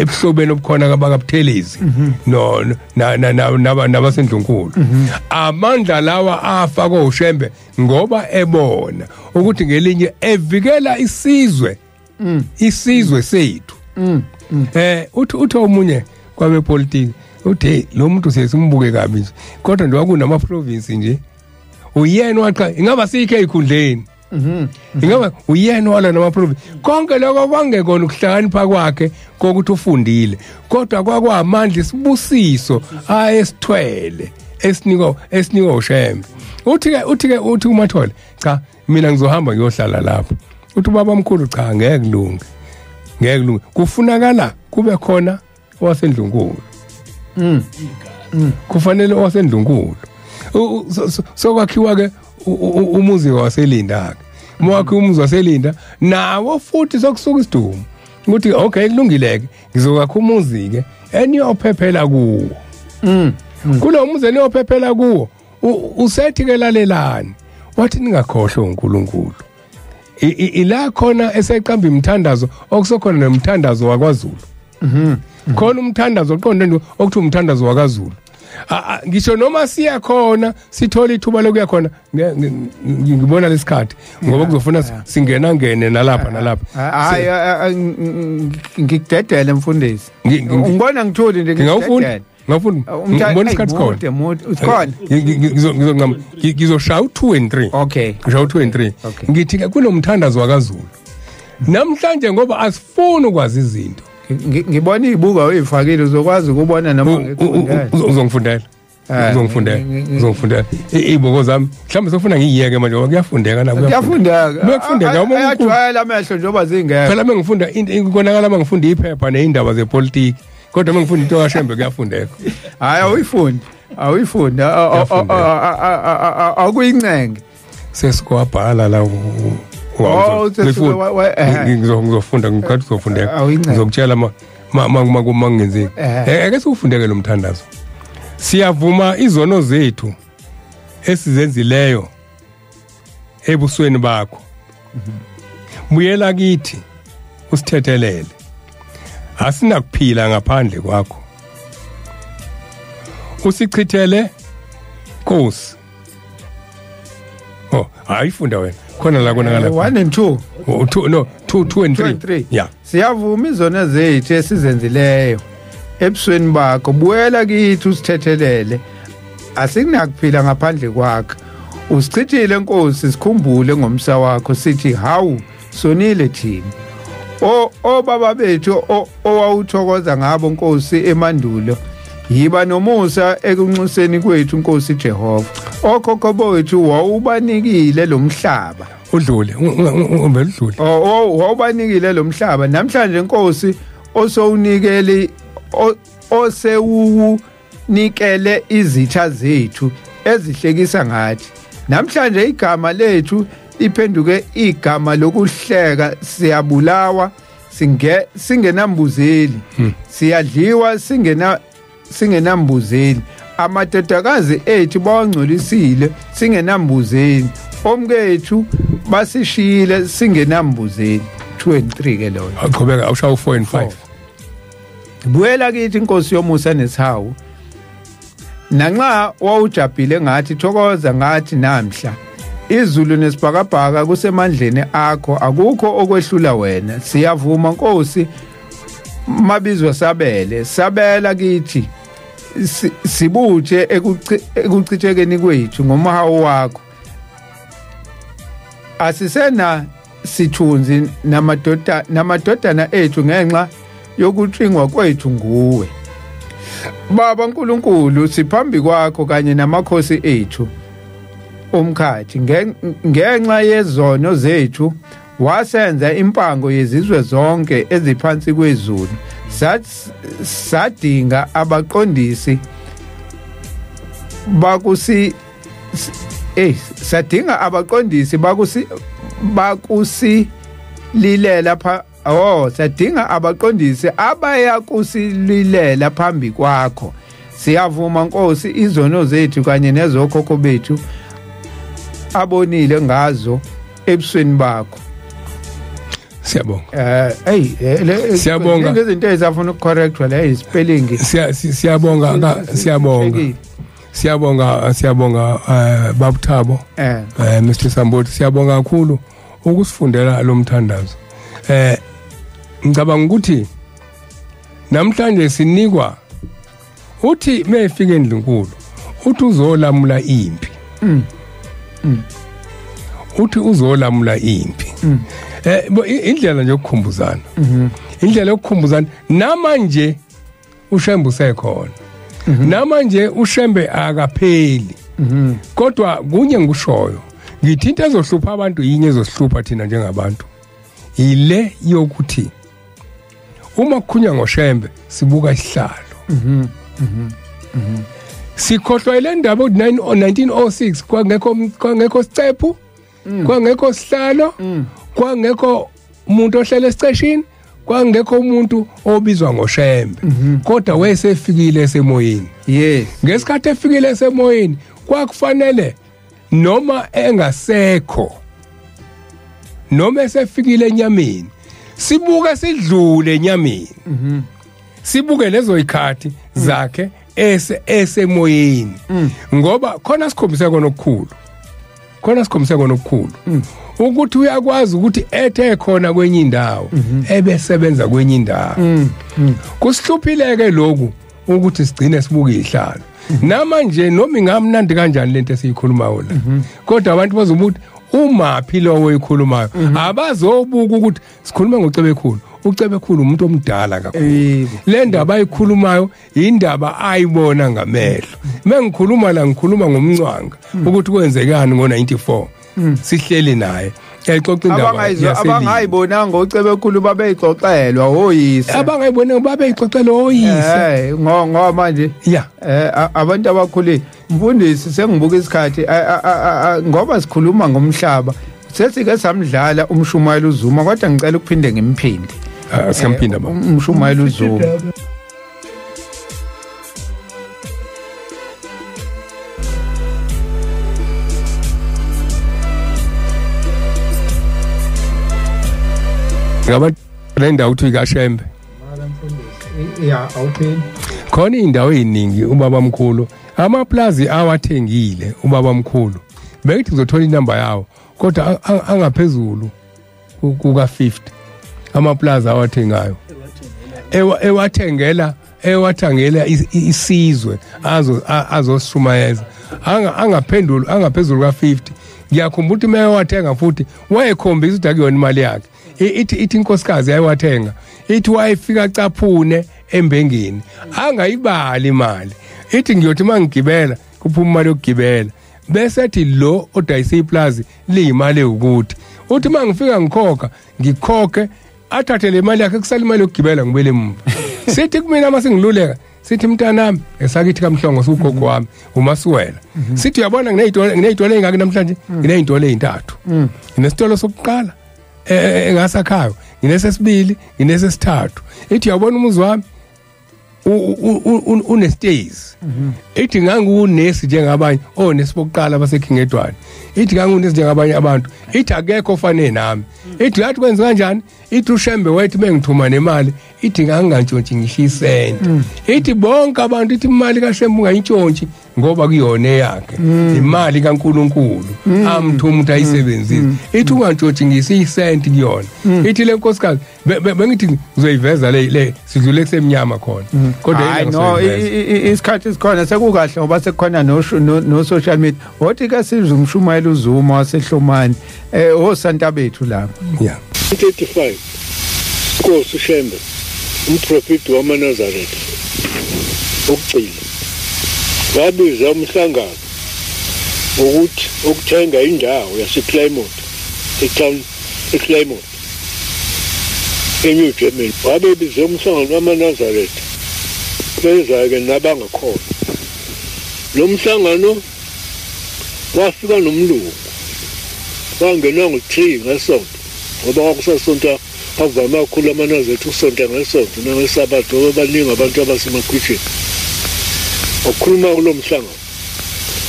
ebuhlobeni obukhona kabakabuthelezi nabaseNdlunkulu amandla lawa afa koShembe ngoba ebona ukuthi ngelinye evikela isizwe sethu uthi omunye kwabepolitiki uthi lo muntu sesimbuke kabi kodwa nje wakunama province nje uyena waqa ingaba sikhe ezikhundleni ingaba uyena wala nama province konke lokho kwangekona ukuhlakanipha kwakhe kokuthi ufundile kodwa kwakwamandla isibusiso ayesithwele esinikwa uShembe uthi uMathole cha mina ngizohamba ngiyohlala lapho uthi baba mkhulu cha ngeke kulunge kufunakala kube khona owaseNdlunkulu kufanele owaseNdlunkulu sokwakhiwa ke umuzi waselinda ke mwakhe umuzi waselinda nawo futhi sokusuka isidumo ukuthi okay kulungileke ngizokakha umuzi ke eniyophephela kuwo kulo muzi eniyophephela kuwo usethi ke lalelani wathi ningakhohlwa uNkulunkulu ila khona eseqamba imthandazo okusokhona nemthandazo wakwaZulu khona umthandazo oqonde okuthi umthandazo wakwaZulu ngisho noma siya khona sithola ithuba lokuya khona ngibona lesikhathi ngoba kuzofuna ngene nalapha hayi ngikudedele mfundisi ngibona ngitholi nje ngiyafunda ngibona isikhathi khona ngizoshaya u2 and 3 okay ngisho u2 and 3 ngithi ke kunomthandazo wakwaZulu namhlanje ngoba asifuni ukwazi izinto ngibona izibuka oyifakile uzokwazi ukubona noma uzongifundela ngizongifundela iboko zami mhlawumbe sokufuna ngiyeke manje ngoba kuyafundeka na kuyafundeka ayajwayela amehlo njengoba zingekho phela mengifunda inkonakala mangifunda iphepha neindaba zepolitiki kodwa mengifunda into kaShembe kuyafundeka hayi awuyifundi akuyincenge sesikwabhala la ngizofunda ngikhathi uzofundeka ngizokutshela mangenzeki ake sikufundeke lo mthandazo siyavuma izono zethu esizenzileyo ebusweni bakho buyela kithi usithethelele asinakuphila ngaphandle kwakho usichithele Nkosi ayifunda wena khona la konakala 1 and 2 2 and 3 yeah siyavuma izono zethu esizenzileyo ebusweni bakho buyela kithi usithethelele asikunakuphila ngaphandle kwakho usichithile Nkosi sikhumbule ngomsa wakho sithi hawu sonile thina baba bethu owawuthokoza ngabo Nkosi emandulo yiba nomusa ekunxuseni kwethu Nkosi Jehova okhokho bethu wawubanikile lo mhlaba udlule umbedlule wawubanikile lo mhlaba namhlanje Nkosi osewunikele izitha zethu ezihlekisa ngathi namhlanje igama lethu iphenduke igama lokuhleka siyabulawa singenambuzeli siyadliwa singenambuzeli amadodakazi ethu bawangcolisile singenambuzeli omkethu basishiyile singenambuzeli 2 and 3 ke loyo aqhubeka awushawa 4 and 5 buyela kithi Nkosi yomusa neshawu nanxa wawujabhile ngathi thokoza ngathi namhla izulu nesibhakabhaka kusemandleni akho akukho okwehlula wena siyavuma Nkosi mabizwa sabela kithi sibutshe ekuchithekeni kwethu ngomahawu wakho asisena sithunzi namadodana ethu ngenxa yokuthingwa kwethu nguwe Baba uNkulunkulu siphambi kwakho kanye namakhosi ethu umkhathi ngenxa yezono zethu wasenza impango yezizwe zonke eziphansi kwezulu sadinga abaqondisi sadinga abaqondisi abaya kusililela phambi kwakho siyavuma Nkosi izono zethu kanye nezokhokho bethu abonile ngazo ebusweni bakho siyabonga siyabonga ngezinto ezafuna ukucorrectwa la spelling siyabonga babuthabo Mr Samboti siyabonga kakhulu ukusifundela lo mthandazo ngicabanga ukuthi namhlanje sinikwa uthi mefika eNdlunkulu uthi uzolamula impi uthi uzolamula impi indlela nje ukukhumbuzana indlela yokukhumbuzana namanje uShembe usekhona namanje uShembe akapheli kodwa kunye ngikushoyo ngithi into ezohlupha abantu yinye ezosihlupha thina njengabantu ile yokuthi uma kukhulunywa ngoShembe sibuka isihlalo sikhohlwa ile ndaba ngo1906 kwangekho sicephu kwangekho sihlalo kwangekho umuntu ohlele esiceshini kwangekho umuntu obizwa ngoShembe kodwa wayesefikile esemoyeni ngesikhathi efikile esemoyeni kwakufanele noma engasekho noma esefikile enyameni sibuke sidlule enyameni sibuke lezo ikhathi zakhe esemoyeni ngoba khona sikhombise kona okukhulu ukuthi uyakwazi ukuthi ethe khona kwenye indawo ebesebenza kwenye indawo kusihluphileke lokhu ukuthi sigcine sibuke ihlalo namanje noma ingamnandi kanjani lento esiyikhuluma la kodwa abantu bazobuthi umaphi lo oyikhulumayo abazobuka ukuthi sikhuluma ngoCebekhulu uCebekhulu umuntu omdala kakhulu le ndaba ayikhulumayo indaba ayibona ngamehlo mengikhuluma la ngikhuluma ngomncwanga ukuthi kwenzekani ngo94 sihleli naye exoxa indaba abangayibonanga uCebekhulu babeyixoxelwa oyise abangayibonanga babeyixoxelwa oyise ngoba manje abantu abakhulile mfundisi sengibuka isikhathi ngoba sikhuluma ngomhlaba sesike samdlala umshumayelo uZuma kodwa ngicela ukuphinde ngimphinde siyamphinda baba umshumayelo uZuma ngaba le ndawo uthi kaShembe awupheli khona indawo eziningi ubaba mkhulu amaplazi awathengile ubaba mkhulu bekithi ngizothola inamba yawo kodwa angaphezulu kuka50 amaplaza awathengayo ewathangela isizwe azoshumayeza angaphezulu ka50 ngiyakhumbula ukuthi mewathenga futhi wayekhombisa ukuthi akuyona imali yakhe ithi inkosikazi ayewathenga ithi wayefika caphune embengeni angayibali imali ithi ngiyothi mangigibela kuphuma imali yokugibela bese ethi lo odayisa iplaza liyimali ukuthi uthi mangifika ngikhokha ngikhokhe athathe le mali yakhe kusala imali yokugibela ngibele emva sithi kumina masingiluleka sithi mntanami esakithi kaMhlongo sugogo wami uMasuwela sithi uyabona ngineyitolo engaki namhlanje ngineyitolo ezintathu nginesitolo sokuqala engasakhayo nginesesibili nginesesithathu ithi uyabona umuzi wami unestays ithi ngangunesi njengabanye onesibokuqala basekhingedwane ithi ngangunesi njengabanye abantu ithi akekho ofane nami ithi lathi kwenza kanjani ithi uShembe wathi mengithuma nemali ithi ngangantshontshe ngisho isenti ithi bonke abantu ithi imali kaShembe ungayintshontshe ngoba kuyona yakhe imali kaNkuluNkulu amthuma ukuthi ayisebenzise ithi ungantshontshe ngisisenti kuyona ithi le nkosikazi bengithi ngizoyiveza le sidlule kusemnyama khona kodwa hayi no isikhathi sikhona sekukahle ngoba sekukhona no social media othi ke sizwe umshumayelo uZuma wasehlomani osanta bethu lapha 35 Nkosi uShembe umprofeti wamaNazaretha ukugcina wabiza umhlangano ukuthi ukuthenga indawo yaseClymont eTown eClymont eNew Germany wabiza umhlangano wamaNazaretha beza ke nabangakhona lo mhlangano wafika nomlungu wangena ngo3 ngesonto ngoba kwakusasonto avama ukukhuluma amaNazaretha usonto ngesonto nangeSabatha ngoba baningi abantu abasemakhwisheni okhuluma kulo mhlangano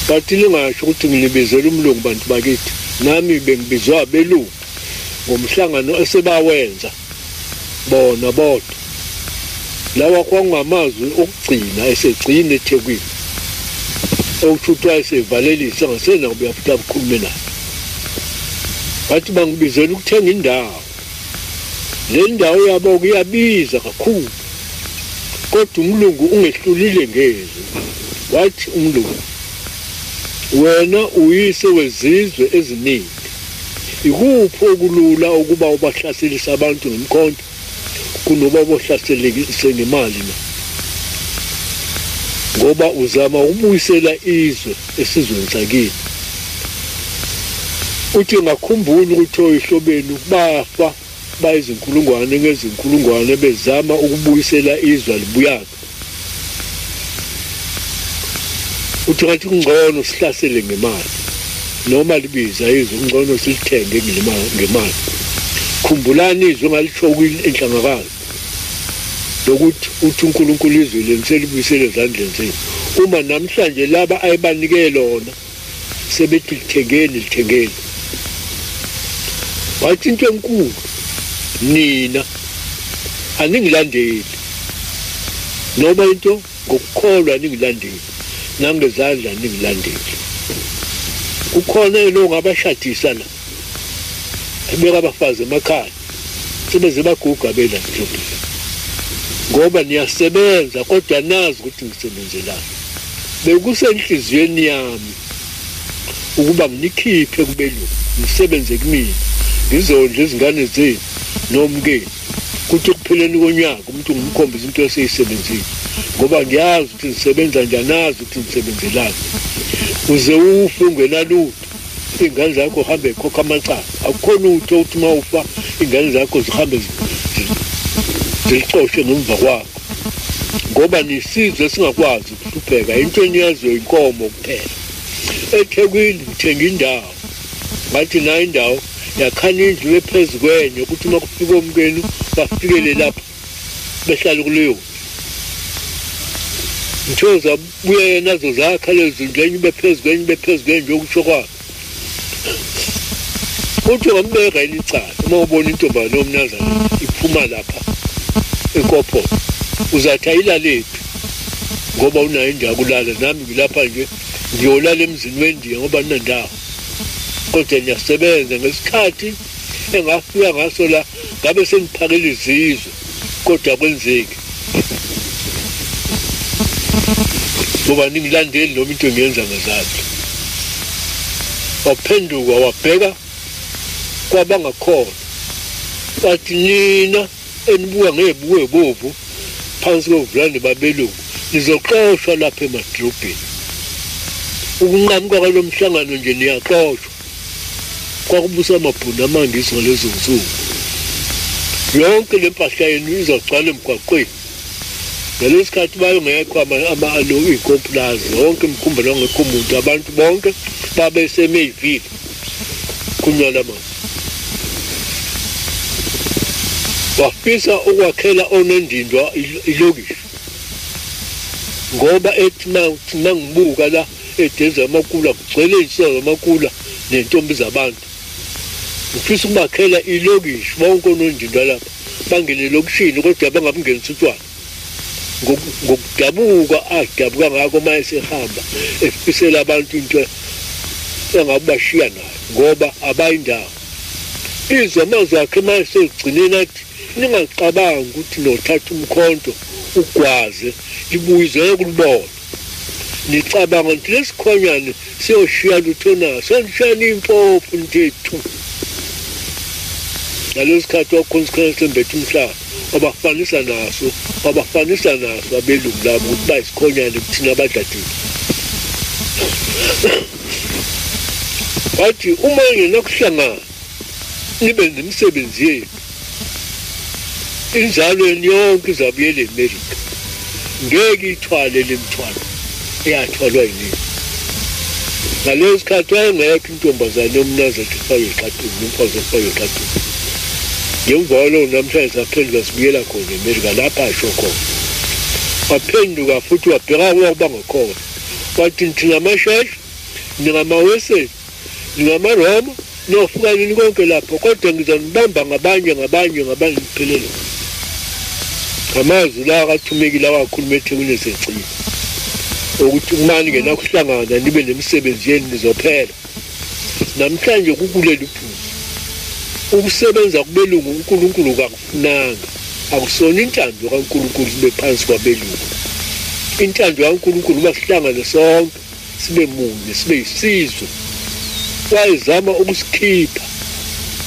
bathi lingasho ukuthi ngilibizela umlungu bantu bakithi nami bengibizwa belungu ngomhlangano esebawenza bona bodwa lawa kwangamazwi okugcina esegcina eThekwini okuthutwa esevalelisa ngasena kubuya futhi abukhulume naye bathi bangibizela ukuthenga indawo le ndawo yabo kuyabiza kakhulu kodwa umlungu ungehlulile ngezwe wathi umlungu wena uyise wezizwe eziningi ikuphi okulula ukuba ubahlaselise abantu ngomkhonto kunoba bohlaselekise ngemali na ngoba uzama ukubuyisela izwe esizweni sakini uthi ngakhumbula ukuthi oyihlobeni bafa bayizinkulungwane ngezinkulungwane bezama ukubuyisela izwe libuyaka uthi ngathi ungcono sihlasele ngemali noma libiza izwe ungcono silithenge ngemali khumbulani izwe ngalisho enhlangakazi lokuthi uthi uNkulunkulu izwe lenselibuyisele ezandleni zenu uma namhlanje laba ayibanike lona sebethi lithengeni wathi into enkulu nina aningilandeli noma into ngokukholwa ningilandeli nangezandla ningilandeli ukhona lo ngabashadisa la ebeka abafazi emakhaya sebeze baguga bela nje ngoba niyasebenza kodwa nazi ukuthi ngisebenzelani bekusenhliziyweni yami ukuba nginikhiphe kubelungu ngisebenze kumina ngizondla izingane zenu nomkeni kuthi kupheleni konyaka umuntu ngimkhombisa into eseyisebenzile ngoba ngiyazi ukuthi ngisebenza njani nazi ukuthi ngisebenzelani uze ufe ungenalutho ingane zakho hambe ekhokha amacala akukhona utho uthi mawufa ingane zakho zihambe zicoshe ngemva kwakho ngoba nisizwe esingakwazi ukuhlupheka into eniyaziyo inkomo kuphela eThekwini ngithenga indawo ngathi nayo indawo yakhana indlu ephezu kwenye ukuthi uma kufika umkeni bafikele lapha behlala kuleyo ngithoza buye nazo zakha lezo njenye bephezu kwenye njengokusho kwakhe uthi ngambeka ilicala uma ubona intombazane yomnazana iphuma lapha enkopho uzathi ayilalephi ngoba unayo indawo kulala nami ngilapha nje ngiyolala emzini wendiya ngoba ninendawo kodwa ngiyasebenza ngesikhathi engafika ngaso la ngabe sengiphakela izizwe kodwa kwenzeki ngoba ningilandeli noma into ngiyenza ngezandla waphenduka wabheka kwabangakhona bathi nina enibuka ngebuke bovu phansi kovulane babelungu nizoxoshwa lapha emadrobheni ukunqamuka kwalo mhlangano nje niyaxoshwa kwakubusa amabhunu amangisi ngalezo nsuku yonke le mpahla yenu izogcwala emgwaqweni ngalesikhathi bayongekho ama-alo iy'nkomplazi yonke imikhumbula ongekho umuntu abantu bonke babesemeyivile kunyala manje wafisa ukwakhela onendindwa ilokishi ngoba ethi nangibuka la edeza amakula kugcwele izinsolo zamakula nentombi zabantu ufisa ukubakhela ilokishi bonke onendindwa lapha bangene elokishini kodwa bangabungenisa utshwala ngokudabuka adabuka ngako uma esehamba efisela abantu into engabashiya nayo ngoba abayindawo izwe amazwi akhe uma esegcineni athi ningacabangi ukuthi nothatha umkhonto ugwaze libuyize kulibona nicabanga ukuthi lesikhonyane siyoshiya lutho naso senishiyana impopho ntethu ngalesikhathi wakhonsikhathi embethe umhlaba wabafanisa naso abelungu labo ukuthi bayisikhonyane kuthina abadadile wathi uma ngenakuhlangana nibe nemisebenzi yenu inzalo yenu yonke izabuyela eMelika ngeke ithwale le mthwalo eyathwalwa yini ngaleso sikhathi wayengekho intombazane yomnazi ethi fake exathini nomfazi ofake exathini ngemvalo namhlanje saphenduka sibuyela khona eMelika lapha asho khona waphenduka futhi wabheka ukuba ngakhona wathi thina amasheshe ningamaweseli ningamaroma nofika nini konke lapho kodwa ngizanibamba ngabanye ngiphelele amazwi la akathumekile awakhuluma eThekwini esecini ukuthi umani ngenakuhlangana nibe nemisebenzi yenu nizophela namhlanje kukulela iphuzu ukusebenza kubelungu uNkulunkulu kakufunanga akusona intando kaNkulunkulu sibe phansi kwabelungu intando kaNkulunkulu masihlangane sonke sibe munye sibe yisizwe wayezama ukusikhipha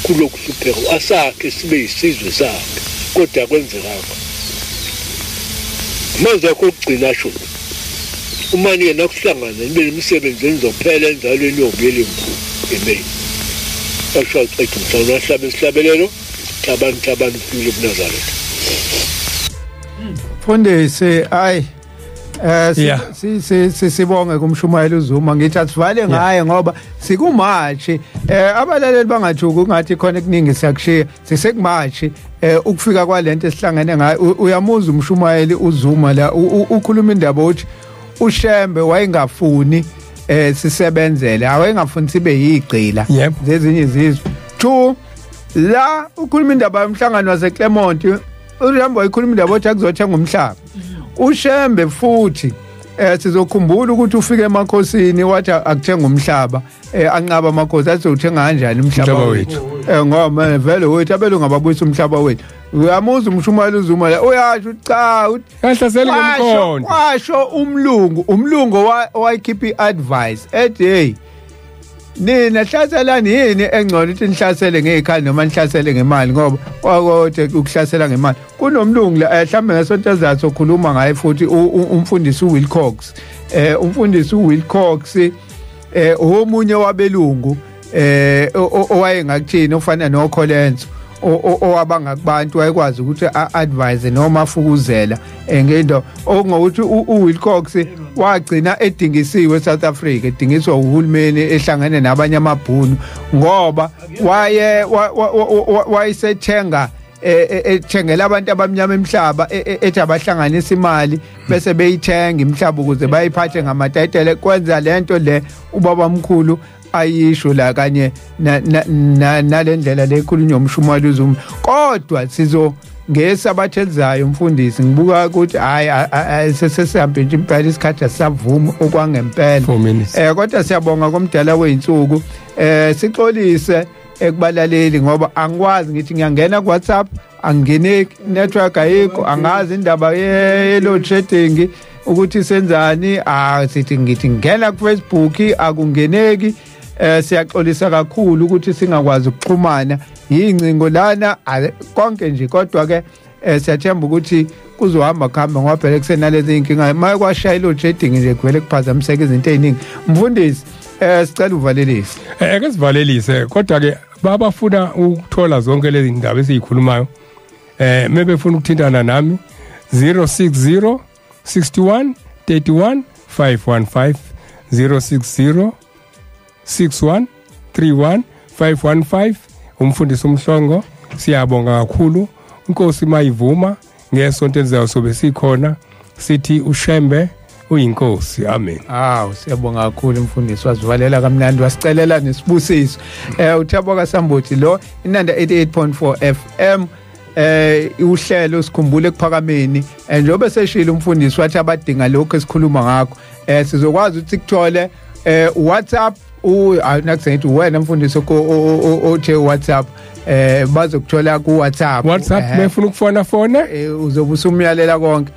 kulokhu hlupheko asakhe sibe yisizwe sakhe kodwa kwenzekanga manje akugcina asho umani yena kuhlangana nibe nemisebenzi enizophela enzalweni yobuyele enkulu eMelika asho aqedwe umhlaba nahlaba isihlabelelo abantu file kuNazaretha Mfundisi hayi sibonge kumshumayeli uZuma ngithi asivale ngaye ngoba sikuMarch abalaleli bangathuki ungathi khona kuningi siyakushiya sisekuMarch ukufika kwalento esihlangene ngayo uyamuza umshumayeli uZuma la ukhuluma indaba uthi uShembe wayengafuni sisebenzele awayengafuni sibe yigcila zezinye izizwe 2 la ukhuluma indaba yomhlangano waseClermont uShembe wayikhuluma indaba othi akuzothenga umhlaba uShembe futhi sizokhumbula ukuthi ufike emakhosini wathi akuthenga umhlaba anqaba amakhosi azothenga kanjani umhlaba wethu ngoba vele wethu abelungu ababuyisa umhlaba wethu uyamuza umshumayeli uZuma la uyasho cha yahlasela ngomkhondo washo umlungu wayikhipha iadvice ethi hey nina hlaselani yini engcono ukuthi nihlasele ngezikhali noma nihlasele ngemali ngoba kwakothi ukuhlasela ngemali kunomlungu la mhlambe ngesonto ezayo sokhuluma ngaye futhi umfundisi uWilcox umfundisi uWilcox omunye wabelungu owayengakuthini ofana noCollins owabanga kubantu wayekwazi ukuthi advise noma afukuzela ngento okungokuthi uWilcox wagcina edingisiwe eSouth Africa edingiswa uhulumeni ehlangene nabanye amabhunu ngoba wayesethenga ethengela abantu abamnyama emhlaba ethi abahlanganisa imali bese beyithenga imhlaba ukuze bayiphathe ngamatayitele kwenza lento le ubaba omkhulu ayisho la kanye nalendlela lekhulunywa umshumayeli uZuma kodwa sizo ngeSabatha elizayo umfundisi ngibuka ukuthi hayi sesihambe nje impela isikhathi asavuma okwangempela kodwa siyabonga komdala weinsuku sixolise ekubalaleli ngoba angikwazi ngithi ngiyangena ku WhatsApp angene network ayikho angazi indaba ye-load shedding ukuthi senzani sithi ngithi ngena ku Facebook akungeneki siyaxolisa kakhulu ukuthi singakwazi ukuxhumana yincingo lana konke nje kodwa ke siyathemba ukuthi kuzohamba khamba ngoba phela kusenalezi inkinga maye kwashaya load shedding nje kuvele kuphazamiseka izinto eziningi mfundisi sicela uvalelise ake sivalelise kodwa ke babafuna ukuthola zonke lezi ndaba esizikhulumayo mebefuna ukuthintana nami 060 61 31 515 060 61 31 515 umfundisi umhlongo siyabonga kakhulu inkosi mayivuma ngesonto elizayo sobe sikhona sithi uShembe uyinkosi amen siyabonga kakhulu umfundisi wazivalela kamnandi wasicelela nesibusiso uThabo kaSambothi lo inanda 88.4 FM uhlelo Sikhumbula Ekuphakameni njengoba seshilo umfundisi wathi abadinga lokho esikhuluma ngakho sizokwazi ukuthi sikuthole WhatsApp awunakusengithi wena mfundisi othe WhatsApp bazokuthola ku WhatsApp befuna ukufona uzobe usumyalela konke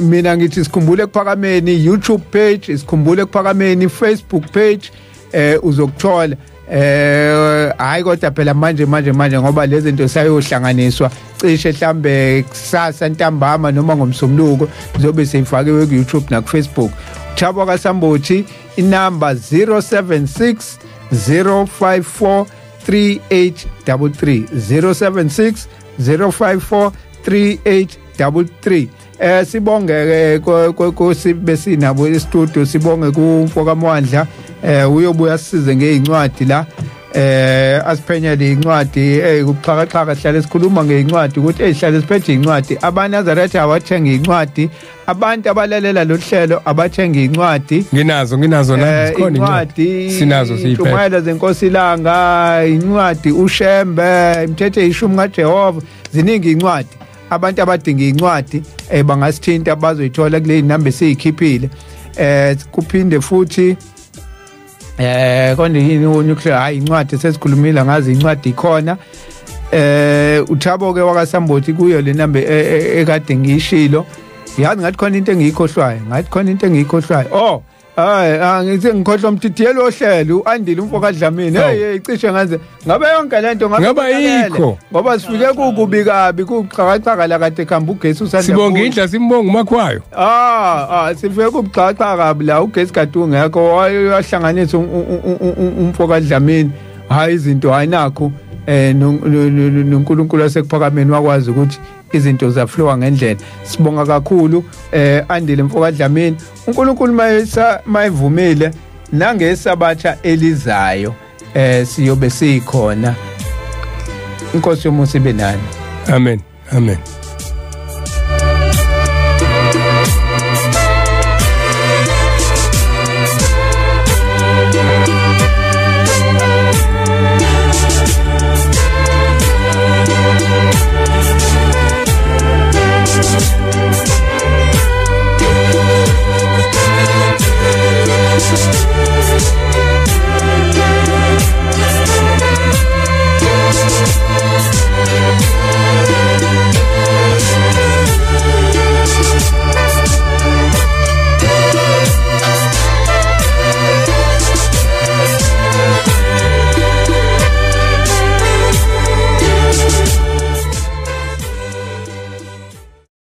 mina ngithi Sikhumbula Ekuphakameni YouTube page Sikhumbula Ekuphakameni Facebook page uzokuthola hayi kodwa phela manje ngoba lezi zinto sayohlanganiswa cishe mhlambe kusasa ntambama noma ngomsombuluko zobe seyifakiwe ku YouTube na ku Facebook Thabo kaSambothi inamba 076 054 3833 076 054 3833 sibonge kosibesinabo e-studio sibonge kuMfokamwandla uyobuya sisize ngeincwadi la asiphenya leincwadi ukuxhakaxhaka sihlale sikhuluma ngeincwadi ukuthi ezihlale siphethe incwadi abanazareth awathenga incwadi abantu abalalela lo hlelo abathenga incwadi nginazo nazo incwadi sinazo siyiphethe Tumela zenkosi langa incwadi uShembe imithetho ishumi kaJehova ziningi incwadi abantu abadinga incwadi bangasithinta bazoyithola kule number esiyikhiphile kuphinde futhi konke yini uNuclear hayi incwadi sesikhulumile ngazi incwadi ikhona uThabo ke wakaSambothi kuyo le number ekade ngishilo yazi ngathi khona into engiyikhohlwayo ngithi ngikhohlwa umthithiyelo ohlelo uAndile umfokadlamini cishe ngaze ngabe yonke lento ngaba yikho ngoba sifike kukubi kabi kuxhakaxhaka la kade khamba ugesi usanda sibonga indla simbonga umakhwayo sifike kuxhakaxhaka kabi la ugesi kade ungekho wahlanganisa umfokadlamini hayi izinto ayinakho noNkulunkulu wasekuphakameni wakwazi ukuthi izinto zaflowa ngendlela sibonga kakhulu Andile Mfokadlamini uNkulunkulu mayivumile nangeSabatha elizayo siyobe sikhona inkosi yomusa ibe nani amen